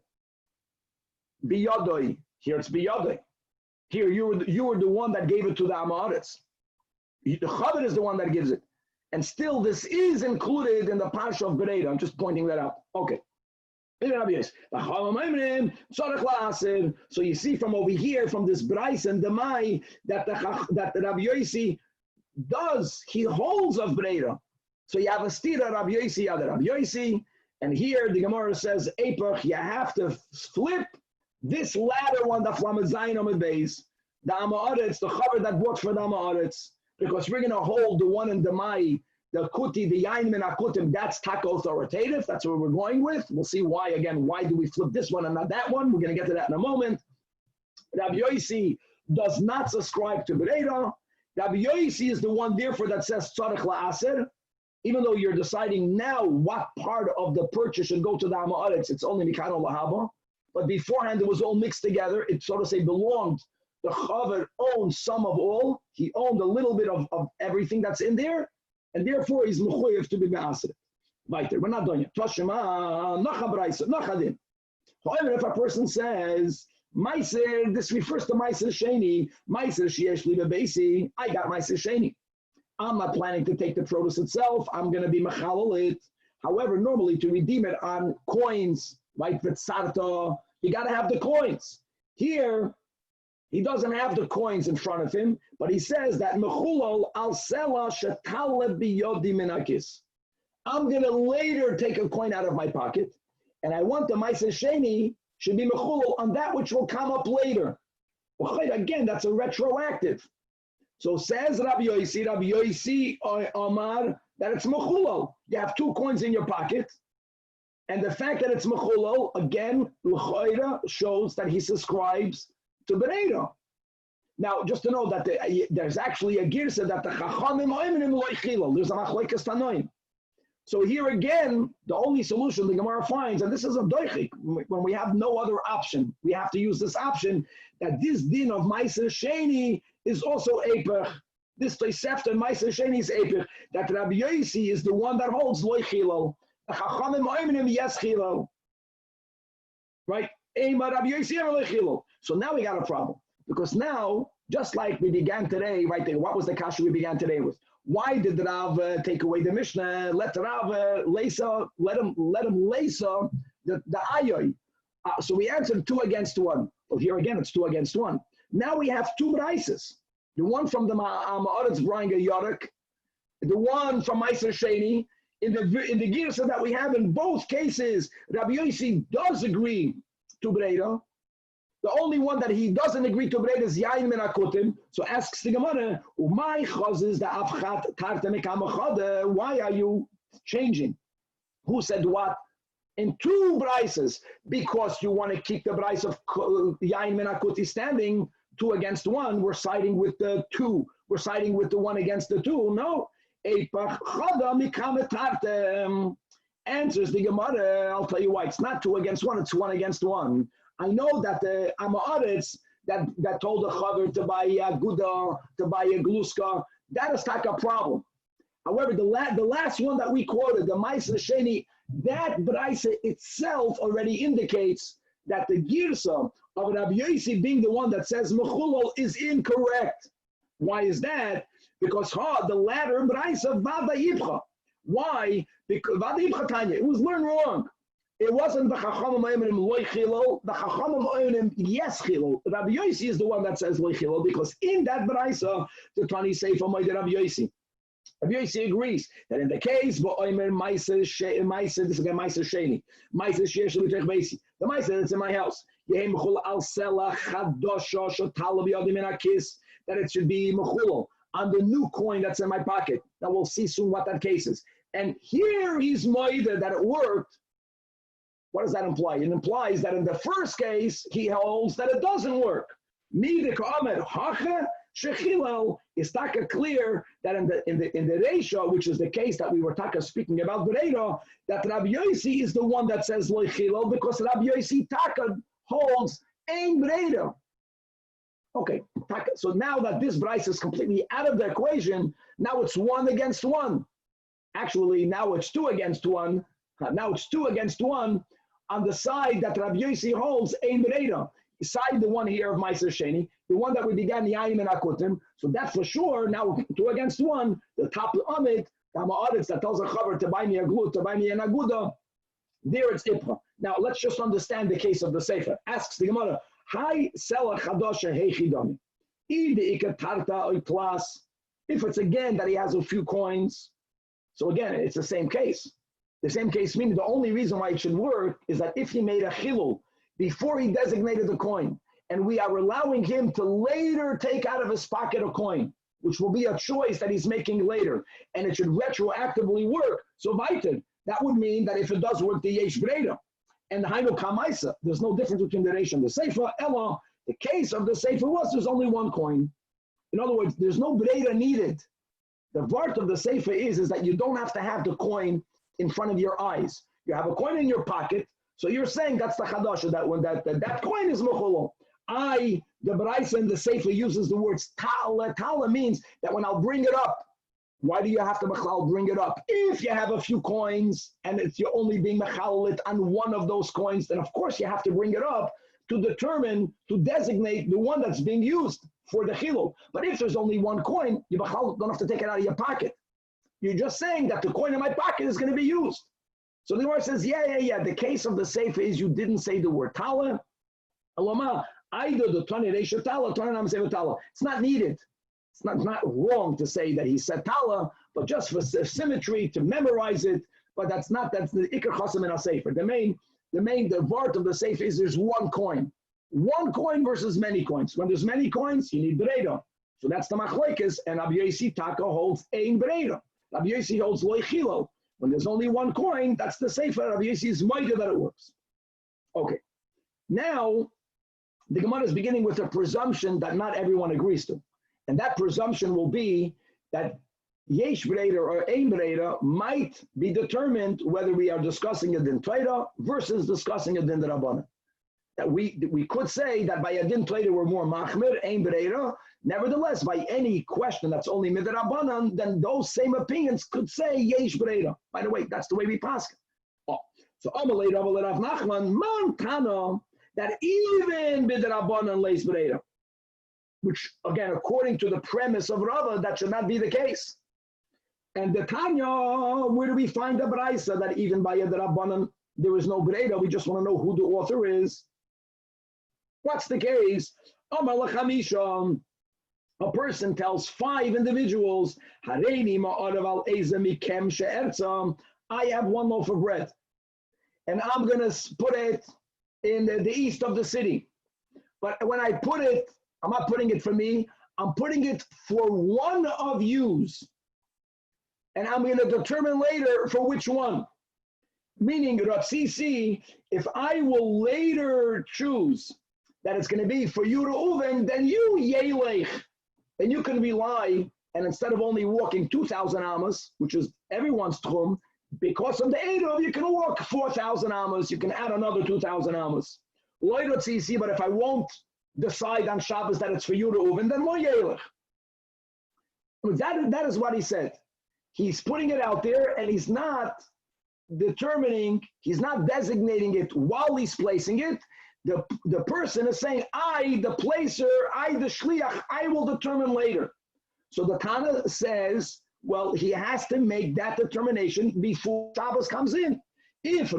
Biyadoi. Here it's biyadoi. Here you were the one that gave it to the Amaretz. The chaver is the one that gives it. And still, this is included in the Parsha of Bereira. I'm just pointing that out. Okay. So you see from over here, from this Brais and the Mai, that the Rabbi Yossi does, he holds of Bereira. So you have a stira Rabbi Yossi, other Rabbi Yossi, and here the Gemara says, Epoch, you have to flip this latter one, the Flamet Zayin Amid Beis, the Amaretz, the Chaver that works for the Amaretz, because we're going to hold the one in the Mai, the Kuti, the Yain Min HaKutim, that's taka authoritative. That's what we're going with. We'll see why, again, why do we flip this one and not that one? We're going to get to that in a moment. Rabbi Yossi does not subscribe to Bereira. Rabbi Yossi is the one, therefore, that says Tzarech La'aser. Even though you're deciding now what part of the purchase should go to the Amaretz, it's only Mikano Lahaba. But beforehand, it was all mixed together. It, so to say, belonged. The Chaver owned some of all. He owned a little bit of everything that's in there. And therefore, he's mechuyev to be me'aseret. Weiter, we're not done yet. Toshima, nachadin. However, if a person says, Meiser, this refers to Meiser Sheni, Meiser Sheyesh Li Bebeisi, I got Meiser Sheni. I'm not planning to take the produce itself. I'm going to be mechalal it. However, normally to redeem it on coins, like V'tzarta, you got to have the coins. Here, he doesn't have the coins in front of him, but he says that mechulol al sela shetaleb biyodi minakis. I'm going to later take a coin out of my pocket, and I want the Meiser Sheni should be mechulol on that which will come up later. Again, that's a retroactive. So says Rabbi Yossi Omar, that it's mechulol. You have two coins in your pocket, and the fact that it's mechulol, again, l'choira shows that he subscribes to Bereira. Now, just to know that there's actually a girsa that the chachamim oimrim lo yichilol. There's a machlokes tanoim. So here again, the only solution the Gemara finds, and this is a doichik, when we have no other option, we have to use this option, that this din of Meiser Sheni is also Eipach. This Tosefta Meiser Sheni is Eipach, that Rabbi Yossi is the one that holds lo yichilol. The chachamim oimrim yes chilol. Right? So now we got a problem, because now, just like we began today, right there, what was the kasha we began today with? Why did the Rav take away the Mishnah? Let the Rav lesa, let him lesa the ayoy. So we answered 2 against 1. Well, here again, it's 2 against 1. Now we have 2 braises. The one from the Ma'aretz Branga Yorik, the one from Meiser Sheni. In the girsa that we have in both cases, Rabbi Yossi does agree to Bereira. The only one that he doesn't agree to Bereira is Yain Min HaKutim. So asks the Gemara, why are you changing? Who said what? In 2 braises, because you want to keep the brais of Yain Min HaKutim standing 2 against 1. We're siding with the 2. We're siding with the 1 against the 2. No. Answers the Gemara, I'll tell you why. It's not 2 against 1, it's 1 against 1. I know that the Amaretz that told the Chaver to buy a Gouda, to buy a Gluska, that is not a problem. However, the last one that we quoted, the Meiser Sheni, that Braisa itself already indicates that the Girsa of Rabbi Yossi being the one that says Mechulol is incorrect. Why is that? Because the latter Braisa Vada Yibcha. Why? Because Vada Yibcha Tanya, it was learned wrong. It wasn't the Chachamim Oimrim Loi Chilol, the Chachamim Oimrim Yes Chilol. Rabbi Yossi is the one that says Loi Chilol, because in that Braisa, the Tani Sefer Moed Rabbi Yossi. Rabbi Yossi agrees that in the case, this is again Maisa Sheni, Maisa Sheni, the Maisa that's in my house, that it should be mechulal on the new coin that's in my pocket. Now we'll see soon what that case is. And here he's moida that it worked. What does that imply? It implies that in the first case, he holds that it doesn't work. Is taka clear that in the ratio, which is the case that we were speaking about, that Rabbi Yossi is the one that says lo chilal, because Rabbi Yossi taka holds ein breda. Okay, so now that this Bryce is completely out of the equation, now it's 1 against 1. Actually, now it's 2 against 1. Now it's 2 against 1 on the side that Rabbi Yossi holds ein breda. Side the one here of Meiser Sheni, the one that we began the Yayim and Akutim. So that's for sure. Now 2 against 1. The top on it, that tells a chaver to buy me a glut, to buy me an aguda. There it's ipra. Now let's just understand the case of the sefer. Asks the Gemara, Hi sela chadosha heichidami. If it's again that he has a few coins, so again it's the same case. The same case meaning the only reason why it should work is that if he made a chilul before he designated the coin, and we are allowing him to later take out of his pocket a coin, which will be a choice that he's making later, and it should retroactively work. So weiter, that would mean that if it does work, the yesh breda and the hainu kamaisa, there's no difference between the resh and the sefer. Ella, the case of the sefer was there's only one coin. In other words, there's no breda needed. The part of the sefer is that you don't have to have the coin in front of your eyes. You have a coin in your pocket. So you're saying that's the chadasha, that when that coin is mechulal. The Baraisa in the Sefer uses the words tala. Tala means that when I'll bring it up, why do you have to mechal bring it up? If you have a few coins and you're only being mechalit on one of those coins, then of course you have to bring it up to designate the one that's being used for the chilul. But if there's only one coin, you don't have to take it out of your pocket. You're just saying that the coin in my pocket is going to be used. So the Gemara says, yeah. The case of the sefer is you didn't say the word tala. Alama, either the tani reisha tala, tani nam sefer tala. It's not needed. It's not wrong to say that he said tala, but just for symmetry to memorize it. But that's the ikar chasam in a sefer. The part of the sefer is there's one coin. One coin versus many coins. When there's many coins, you need breda. So that's the machlekes, and Rabbi Yossi taka holds ein breda. Rabbi Yossi holds loy chilal. When there's only one coin, that's the sefer. Rabbi Yossi is moida that it works. Okay. Now, the Gemara is beginning with a presumption that not everyone agrees to. And that presumption will be that yesh breda or ein breda might be determined whether we are discussing a din Torah versus discussing a din Rabbanan. That we could say that by a din Torah we're more machmir, ein breda. Nevertheless, by any question that's only midrabanan, then those same opinions could say yesh breda. By the way, that's the way we pass. So Amalei Rav Nachman man that even midrabanan leis breda, which again, according to the premise of Rava, that should not be the case. And the Tanya, where do we find the Braisa that even by midrabanan there is no breda? We just want to know who the author is. What's the case? Amalei Chamisham. A person tells 5 individuals, I have 1 loaf of bread, and I'm going to put it in the east of the city. But when I put it, I'm not putting it for me, I'm putting it for one of yous. And I'm going to determine later for which one. Meaning, Rav Sisi, if I will later choose that it's going to be for you to ERUVIN, then you yelech. And you can rely, and instead of only walking 2,000 amas, which is everyone's tchum, because of the Eruv, you can walk 4,000 amas, you can add another 2,000 amas. But if I won't decide on Shabbos that it's for you to ERUVIN, then lo yelech. That is what he said. He's putting it out there, and he's not designating it while he's placing it. The person is saying, I, the placer, I, the shliach, I will determine later. So the Tana says, well, he has to make that determination before Shabbos comes in. If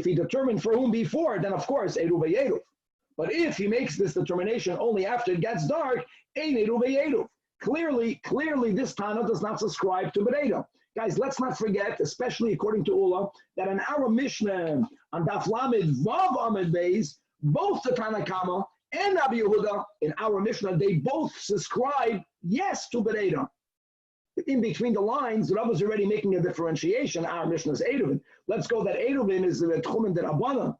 he determined for whom before, then of course, Eruv Eruv. But if he makes this determination only after it gets dark, ain't Eruv Eruv. Clearly, this Tana does not subscribe to Bereda. Guys, let's not forget, especially according to Ula, that in our Mishnah on Daf Lamed Vav Amid Beis, both the Tanakama and Rabbi Yehuda in our Mishnah, they both subscribe yes to Bereda. In between the lines, Rav was already making a differentiation. Our Mishnah is ERUVIN. Let's go that ERUVIN is the Tchumen de Rabbanan.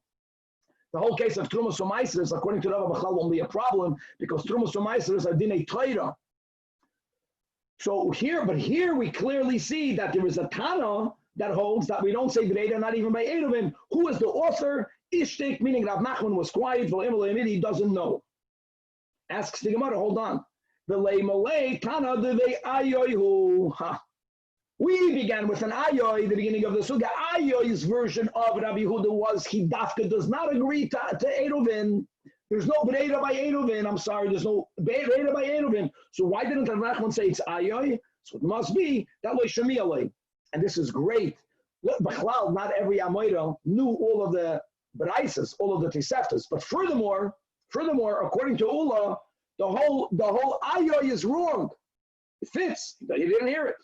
The whole case of Trumas U'Maisers, according to Rav Bachal, won't be a problem because Trumas U'Maisers are Dinei Torah. So here we clearly see that there is a Tana that holds that we don't say Bereda, not even by ERUVIN. Who is the author? Ishtik, meaning Rav Nachman was quiet, he doesn't know. Asks the Gemara, hold on. We began with an ayoy, the beginning of the sugya. Ayoy's version of Rabbi Yehuda was he dafka does not agree to ERUVIN. There's no Bereda by ERUVIN. I'm sorry, there's no Bereda by ERUVIN. So why didn't Rav Nachman say it's ayoy? So it must be that way shemi alei. And this is great. Look, Bechlal, not every Amoira knew all of the Baraisas, all of the Tiseftas. But furthermore, according to Ula, the whole ayoy is wrong. It fits. You didn't hear it.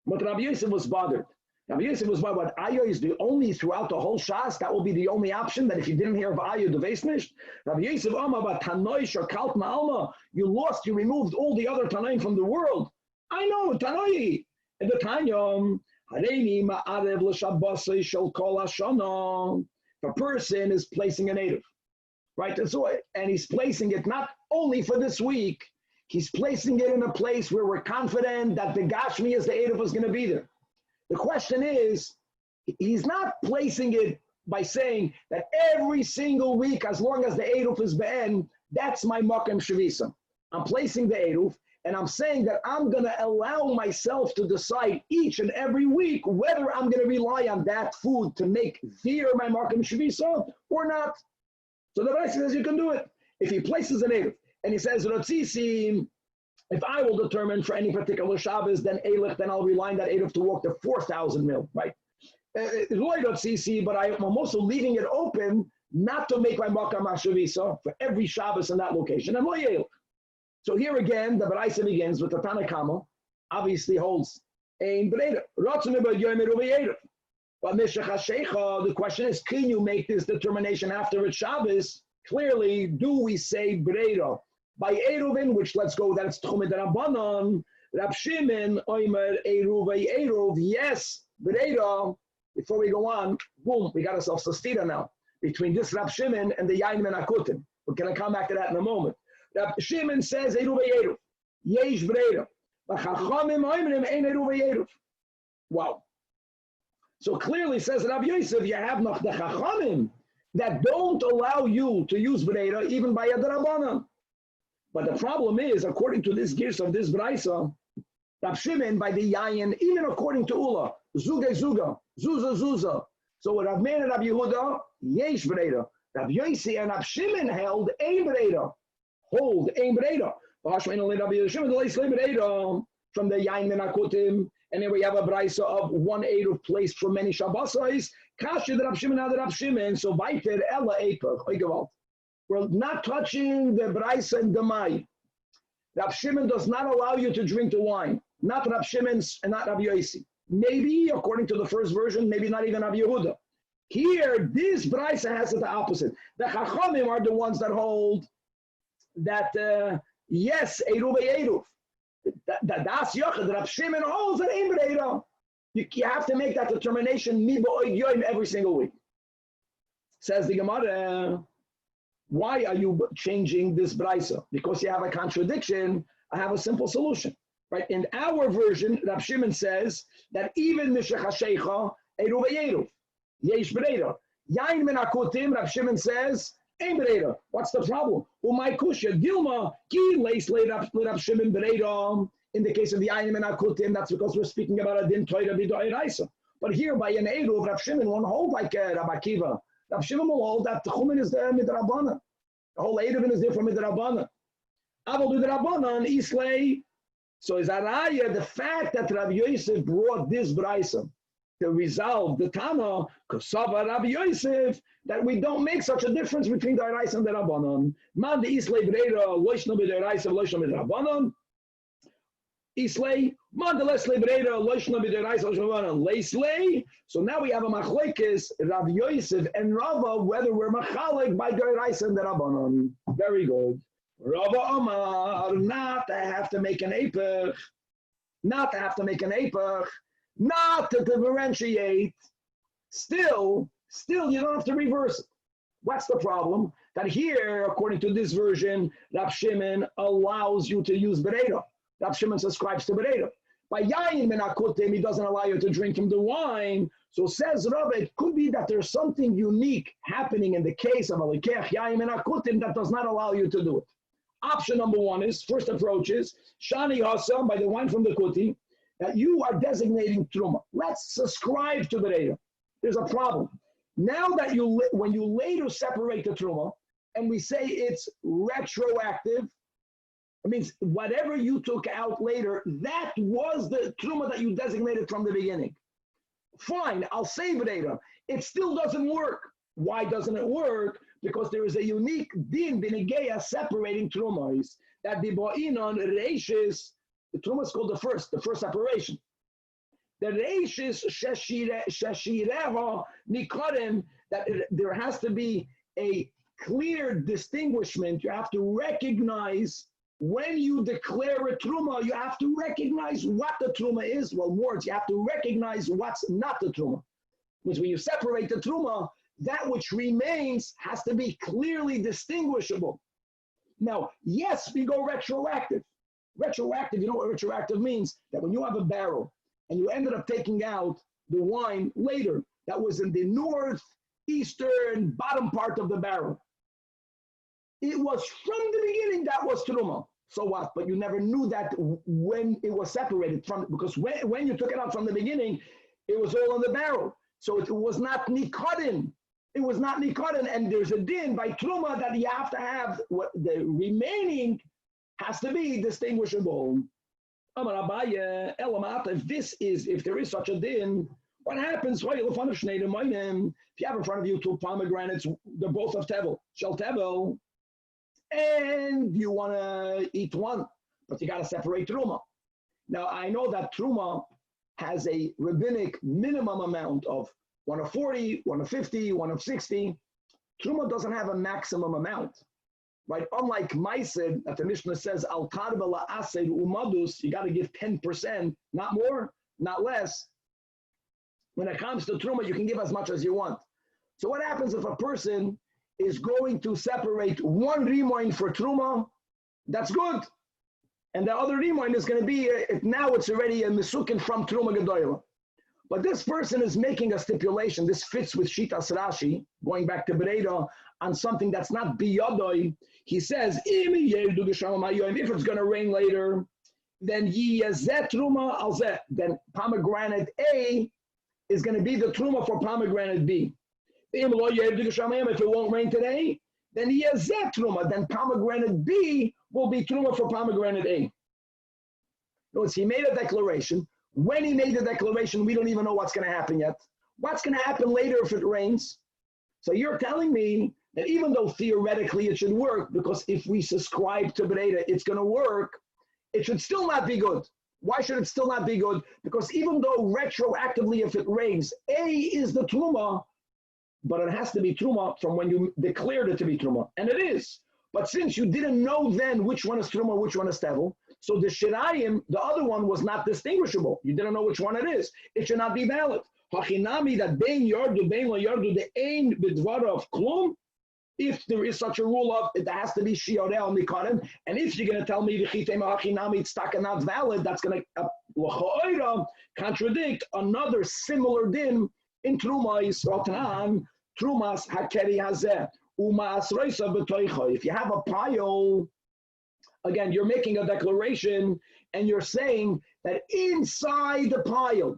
But Rabbi Yosef was bothered. Rabbi Yosef was bothered. But ayoy is the only throughout the whole Shas. That will be the only option. That if you didn't hear of ayoy, the Vesnish. Rabbi Yosef about Tanoi Shakalt Ma'alma. You lost. You removed all the other Tanaim from the world. I know Tanoi. And the Tanyom Hareini Ma'arev L'Shabbosei Shel Kol Hashana. If a person is placing a native, right? And he's placing it not only for this week, he's placing it in a place where we're confident that the Gashmi as the Eruv is going to be there. The question is, he's not placing it by saying that every single week, as long as the Eruv is Be'en, that's my Makam Shavisa. I'm placing the Eruv, and I'm saying that I'm going to allow myself to decide each and every week whether I'm going to rely on that food to make veer my Makam Shavisa or not. So the Rabbi says you can do it. If he places an Eruv, and he says, Ratzisi, if I will determine for any particular Shabbos, then I'll rely on that Eruv to walk the 4,000 mil, right? But I'm also leaving it open not to make my Makam Shavisa for every Shabbos in that location. And so here again, the Baraisa begins with the Tanakama, obviously holds Ein Bereda. But the question is, can you make this determination after it's Shabbos? Clearly, do we say Bereda by ERUVIN, which let's go that it's Tchumen de Rabbanan, Rab Shimon, Oimer, Eruv, yes, Bereda. Before we go on, boom, we got ourselves a stira now between this Rab Shimon and the Yain Ben Akutim. We're going to come back to that in a moment. Rab Shimon says Eruv, yesh Bereda. But Chachamim Oimrim ein Eruv. Wow. So clearly says Rabbi Yosef, you have noch the Chachamim that don't allow you to use Bereda even by a Darabanan. But the problem is, according to this gears of this Braisa, Rab Shimon by the Yayin, even according to Ula, Zuga, Zuza. So with Rav Meir and Rab Yehuda, yesh Bereda. Rab Yosef and Rab Shimon held ein Bereda. Hold ein Bereda. From the Yain Ben Akutim, and then we have a Braisa of one Eruv placed for many Shabbosais. Kasha the Rab Shimon, the Rab Shimon. So weiter Ella Eper. We're not touching the Braisa and the Mai. Rab Shimon does not allow you to drink the wine. Not Rab Shimon and not Rab Yossi. Maybe, according to the first version, maybe not even Rab Yehuda. Here, this Braisa has it the opposite. The Chachamim are the ones that hold that, yes, Eruv. Das Yochad, Rab Shimon holds an Ein Bereda. You have to make that determination every single week. Says the Gemara, why are you changing this Braisa? Because you have a contradiction. I have a simple solution. Right? In our version, Rab Shimon says that even Mishach HaSheicha, Eruv, yesh Bereda. Yain Ben Akutim, Rab Shimon says, Ein Bereda. What's the problem? Umay Kusha, Dilma, Ki Leis Rab Shimon Bereda. In the case of the Yain Ben Akutim, that's because we're speaking about a Din Torah B'Doiraisa. But here, by an Eruv, Rab Shimon won't hold like Rab Akiva. Rab Shimon will hold that the Chumen is there Midrabanan. The whole Eruvin is there for Midrabanan. Aval Midrabanan, Islay. So is Araya, the fact that Rabbi Yosef brought this Braisa to resolve the Tana, Kosava Rabbi Yosef, that we don't make such a difference between the Araisa and the Rabbanan. Man the Islay Breda, Loishna B'Doiraisa, Loishna B'Drabanan. Islay, Mandalesle Breda, Loishna B'Deraisa, Leisley. So now we have a machlekes, Rav Yosef and Rava, whether we're machalik by Deraisa and the Rabbanon. Very good. Rava Omar, not to have to make an apach, not to have to make an apach, not to differentiate. Still, you don't have to reverse it. What's the problem? That here, according to this version, Rav Shimon allows you to use Bereda. Rav Shimon subscribes to Bereda. By Yayin Menakutim, he doesn't allow you to drink from the wine. So says Rabbi, it could be that there's something unique happening in the case of Alikech Yayin Menakutim that does not allow you to do it. Option number one is, first approach is, Shani Hassan, by the wine from the Kuti, that you are designating Truma. Let's subscribe to Bereda. There's a problem. Now that when you later separate the Truma, and we say it's retroactive, it means whatever you took out later, that was the Truma that you designated from the beginning. Fine, I'll say Bereda. It still doesn't work. Why doesn't it work? Because there is a unique din b'negeya separating Trumas. That the Bo'inon Reishis, the Truma is called the first separation. The Reishis Shashireha Nikorim, that there has to be a clear distinguishment. You have to recognize when you declare a Truma, you have to recognize what the Truma is. Well, words, you have to recognize what's not the Truma. Because when you separate the Truma, that which remains has to be clearly distinguishable. Now, yes, we go retroactive. Retroactive, you know what retroactive means? That when you have a barrel and you ended up taking out the wine later, that was in the northeastern bottom part of the barrel. It was from the beginning that was Truma. So what? But you never knew that when it was separated from, because when you took it out from the beginning, it was all in the barrel. So it was not Nikodim. It was not Nikodim, and there's a din by Truma that you have to have what the remaining has to be distinguishable. If there is such a din, what happens? If you have in front of you two pomegranates, they're both of Tevel, Shel Tevel, and you want to eat one, but you got to separate Truma. Now, I know that Truma has a rabbinic minimum amount of 1 of 40, 1 of 50, 1 of 60. Truma doesn't have a maximum amount, right? Unlike Maisid, that the Mishnah says, Al Karba la Ased Umadus, you got to give 10%, not more, not less. When it comes to Truma, you can give as much as you want. So what happens if a person is going to separate one rimoin for Truma? That's good. And the other rimoin is going to be, now it's already a Mesukin from Truma Gedoyla. But this person is making a stipulation. This fits with Shitas Rashi, going back to Bereda, on something that's not biyadoi. He says, if it's going to rain later, then truma al zeh. Then pomegranate A is going to be the truma for pomegranate B. If it won't rain today, then truma. Then pomegranate B will be truma for pomegranate A. Notice he made a declaration. When he made the declaration, we don't even know what's going to happen yet. What's going to happen later if it rains? So you're telling me that even though theoretically it should work, because if we subscribe to Bereda, it's going to work, it should still not be good. Why should it still not be good? Because even though retroactively if it rains, A is the Truma, but it has to be Truma from when you declared it to be Truma. And it is. But since you didn't know then which one is Truma, which one is Tevel, so the Shirayim, the other one was not distinguishable. You didn't know which one it is. It should not be valid. Hachinami, that bein yardu, bein la yardu, the ein bidvara of klum, if there is such a rule of it has to be shiur al nikarim, and if you're going to tell me v'chitema hachinami, it's not valid, that's going to contradict another similar din in Truma Yisrotan, Trumas hakeri hazeh, umas reisa b'toicha. If you have a pile, again, you're making a declaration and you're saying that inside the pile,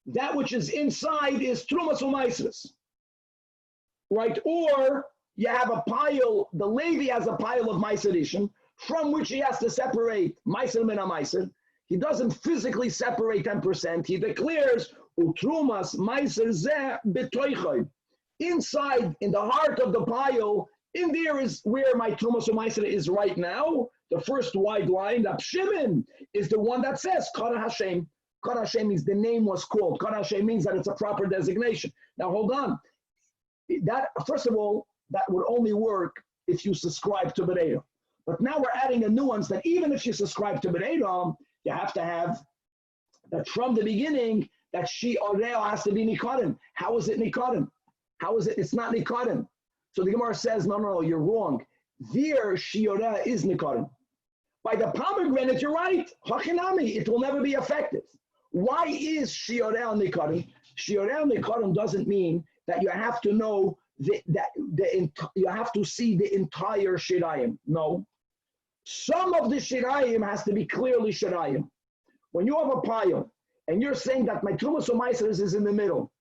that which is inside is Trumas u'maisris, right? Or you have a pile, the Levi has a pile of Meiser Rishon, from which he has to separate Meiser min ha-Meiser. He doesn't physically separate 10%. He declares, Utrumas Meiser zeh b'toichai. Inside, in the heart of the pile, in there is where my Trumas u'Meiser is right now. the first wide line, Rab Shimon is the one that says Koren Hashem. Koren Hashem means the name was called. Koren Hashem means that it's a proper designation. Now hold on. That first of all, that would only work if you subscribe to Bereda. But now we're adding a nuance that even if you subscribe to Bereda, you have to have that from the beginning that shiur has to be nikodim. How is it nikodim? How is it? It's not nikodim. So the Gemara says, no, you're wrong. There shiur is nikodim. By the pomegranate, you're right. Hachinami, it will never be effective. Why is shiur nikodim? Shiur nikodim doesn't mean that you have to know you have to see the entire shirayim. No. Some of the shirayim has to be clearly shirayim. When you have a pile and you're saying that my trumas u'maisers is in the middle.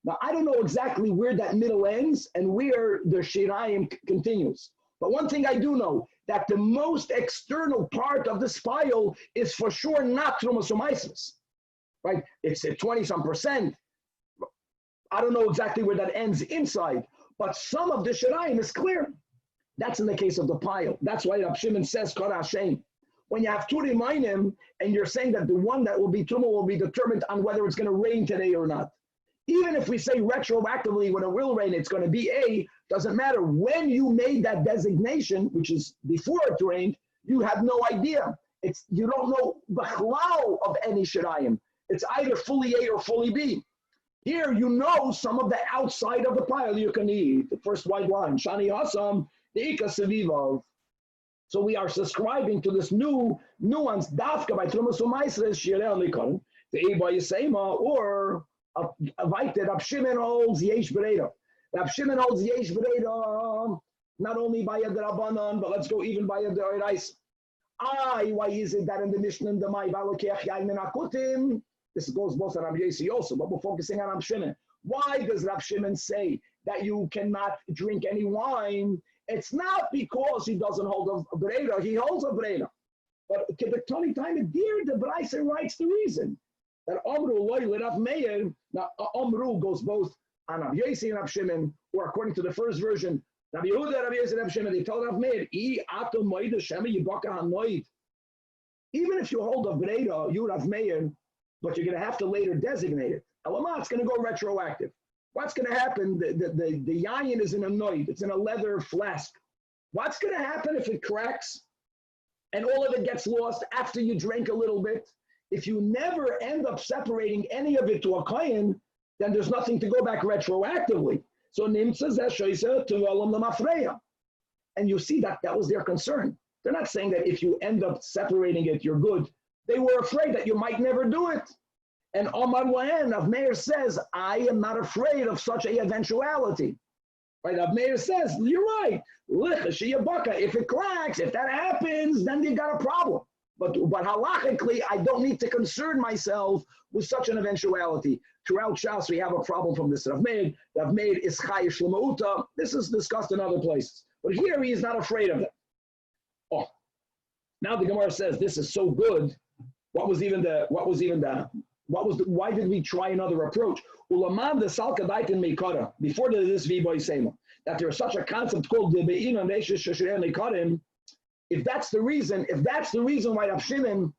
Now, I don't know exactly where that middle ends and where the shirayim continues. But one thing I do know, that the most external part of this pile is for sure not trumas u'maisers. Right? It's at 20-some%. I don't know exactly where that ends inside, but some of the shirayim is clear. That's in the case of the pile. That's why Rab Shimon says Koren Hashem. When you have two Rimainim and you're saying that the one that will be Tumah will be determined on whether it's going to rain today or not. Even if we say retroactively when it will rain, it's going to be A, doesn't matter. When you made that designation, which is before it rained, you have no idea. You don't know the chalal of any shirayim. It's either fully A or fully B. Here you know some of the outside of the pile you can eat. The first white line, Shani Hassan, the Ika Sevivov. So we are subscribing to this new nuance, Dafka by Trumas u'maisres, Shirel Nikon, the Eba Yisema, or Avaita, Rab Shimon holds Yesh Bereda. Rab Shimon holds Yesh Bereda, not only by a Drabanan, but let's go even by a Deorais. Why is it that in the Mishnah, the Mai Balokech Yain Akutim? This goes both on Rabbi Yossi also, but we're focusing on Rab Shimon. Why does Rab Shimon say that you cannot drink any wine? It's not because he doesn't hold a Bereda, he holds a Bereda. But the Tony time of dear, the Braisa writes the reason. That Omru Loy L'Rav Meir, now Omru goes both on Rabbi Yossi and Rab Shimon, or according to the first version, Rabbi Yehuda, Rabbi Yossi, Rab Shimon, they told Rav Meir, even if you hold a Bereda, you Rav Meir, but you're going to have to later designate it. Alama, it's going to go retroactive. What's going to happen? The yayin is in a noid. It's in a leather flask. What's going to happen if it cracks and all of it gets lost after you drank a little bit? If you never end up separating any of it to a kohen, then there's nothing to go back retroactively. So nimtza zeshoisa to olam lemafreya. And you see that was their concern. They're not saying that if you end up separating it, you're good. They were afraid that you might never do it. And Omar Lahen of Meir says, I am not afraid of such a eventuality. Right? Of Meir says, you're right. If it cracks, if that happens, then you got a problem. But halachically, I don't need to concern myself with such an eventuality. Throughout Shas, we have a problem from this. Rav Meir is chayish l'mauta. This is discussed in other places. But here he is not afraid of it. Oh, now the Gemara says this is so good. Why did we try another approach? Ulamad the salkadaitin meikara, before this viboy sema, that there's such a concept called the be'ina neshes shesher meikarim. If that's the reason why Rab Shimon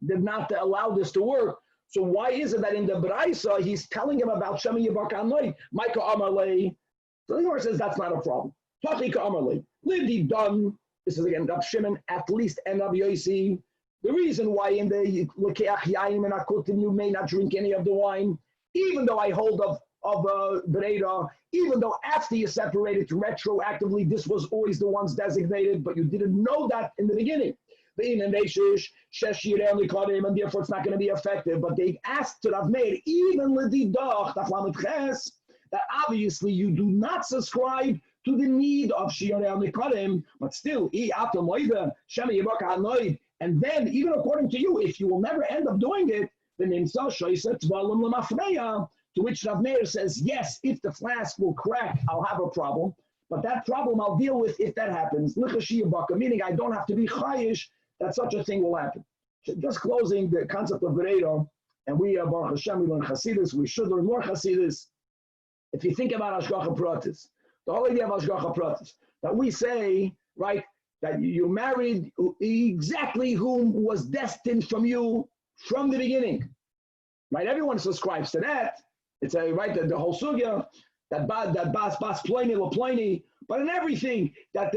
did not allow this to work, so why is it that in the Braisa he's telling him about Shemi Yibaka Anoy, Micah Amarle? So the Gemara says that's not a problem. Tachika Amarle, Lidi done. This is again Rab Shimon at least and Rabbi Yossi. The reason why in the Lekeach Yaim and Akutim you may not drink any of the wine, even though I hold of Bereda, even though after you separated retroactively, this was always the ones designated, but you didn't know that in the beginning. And therefore it's not going to be effective. But they asked to Rav Meir, even that obviously you do not subscribe to the need of shiur nikodim, but still, and then, even according to you, if you will never end up doing it, then to which Rav Meir says, yes, if the flask will crack, I'll have a problem. But that problem I'll deal with if that happens. Meaning I don't have to be chayish that such a thing will happen. Just closing the concept of Bereda, and we Baruch Hashem, we learn Hasidus, we should learn more Hasidus. If you think about Hashgacha Pratis, the whole idea of Hashgacha Pratis, that we say, right, that you married exactly whom was destined from you from the beginning. Right? Everyone subscribes to that. It's a right the whole sugya that bas ploini lo ploini, but in everything that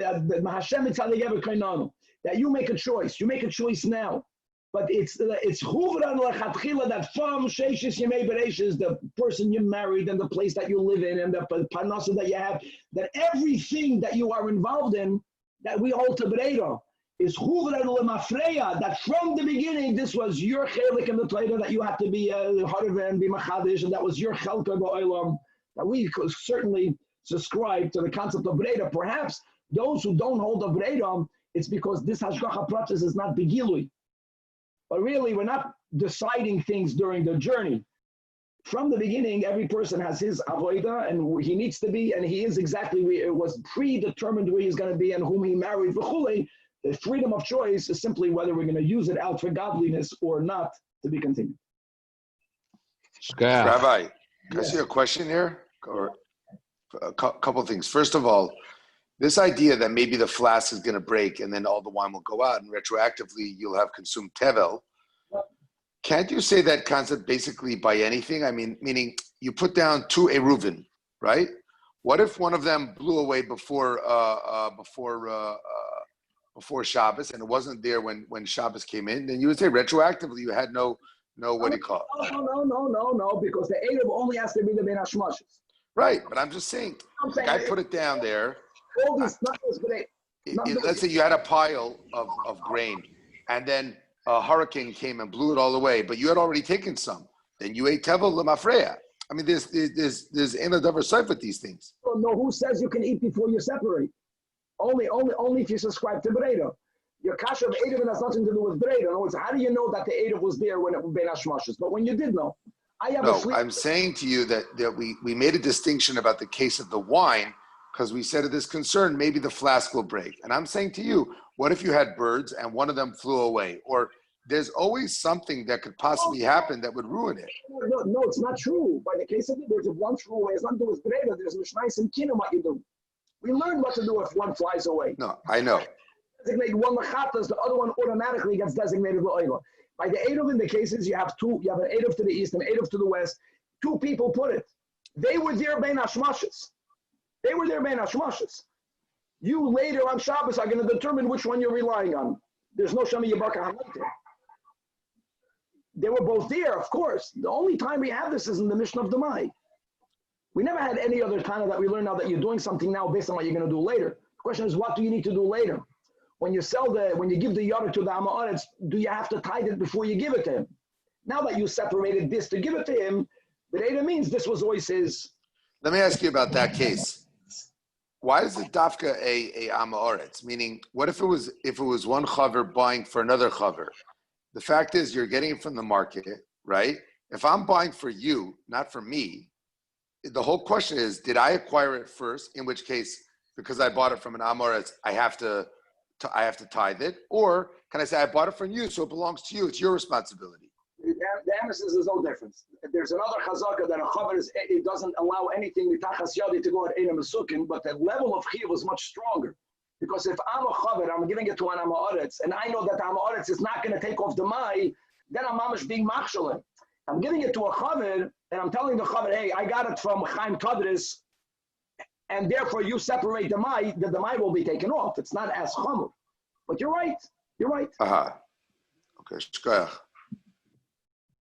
Hashem Tzaddik ever kainanu, that you make a choice. You make a choice now. But it's huvran lechatchila that from sheishis yemei bereishis, the person you married and the place that you live in and the parnasa that you have, that everything that you are involved in, that we hold to Breira, is huvran lemafreya, that from the beginning this was your chelik in the Torah, that you had to be harav and be machadish, and that was your chelka ba'olam. That we could certainly subscribe to the concept of Breira. Perhaps those who don't hold of Breira, it's because this hashgacha process is not begilui. But really, we're not deciding things during the journey. From the beginning, every person has his avoida and where he needs to be, and he is exactly where it was predetermined where he's going to be and whom he married. The freedom of choice is simply whether we're going to use it out for godliness or not, to be continued. Rabbi, can I see a question here? Or a couple of things. First of all, this idea that maybe the flask is going to break and then all the wine will go out and retroactively you'll have consumed tevel. Can't you say that concept basically by anything? I mean, meaning you put down 2 ERUVIN, right? What if one of them blew away before Shabbos and it wasn't there when Shabbos came in? Then you would say retroactively you had no what do you call it? No, because the Erev only has to be the Ben Hashmashis. Right, but I'm just saying, like I put it down there. All these numbers, Let's say you had a pile of grain, and then a hurricane came and blew it all away, but you had already taken some. Then you ate tevel lemafreya. I mean, there's ena davar soif with these things. No, who says you can eat before you separate? Only if you subscribe to Breira. Your kasha of Erev has nothing to do with Breira. In other words, how do you know that the Erev was there when it was Ben Hashmashis? But when you did know, I'm saying to you that we made a distinction about the case of the wine. Because we said it is concerned, maybe the flask will break. And I'm saying to you, what if you had birds and one of them flew away? Or there's always something that could possibly happen that would ruin it. No, it's not true. By the case of the birds, if one flew away, it's nothing to do with Breira. There's Mishnah and Kinam what you do. We learned what to do if one flies away. No, I know. Designate one lechatas, the other one automatically gets designated l'oila. By the Eruv in the cases, you have two. You have an Eruv to the east and an Eruv to the west. 2 people put it. They were there bein hashmashis. They were there bein hashmashis. You later on Shabbos are going to determine which one you're relying on. There's no shami yabaka hamayte. They were both there, of course. The only time we have this is in the Mishnah of Demai. We never had any other time that we learn now that you're doing something now based on what you're going to do later. The question is, what do you need to do later? When you give the yard to the Amaretz, do you have to tithe it before you give it to him? Now that you separated this to give it to him, Bereda means this was always his. Let me ask you about that case. Why is it dafka a Amaretz? Meaning, what if it was one chaver buying for another chaver? The fact is, you're getting it from the market, right? If I'm buying for you, not for me, the whole question is, did I acquire it first? In which case, because I bought it from an Amaretz, I have to tithe it, or can I say I bought it from you, so it belongs to you? It's your responsibility. The answer is there's no difference. There's another chazaka that a chaver it doesn't allow anything mitachas yadi to go at Eina Mesukin, but the level of chiyuv is much stronger. Because if I'm a chaver, I'm giving it to an Amaretz, and I know that the Amaretz is not going to take off the mai, then I'm mamish being machshalim. I'm giving it to a chaver, and I'm telling the chaver, hey, I got it from Chaim Kadris, and therefore you separate the mai will be taken off. It's not as chamur. But you're right. Okay, shkoyach.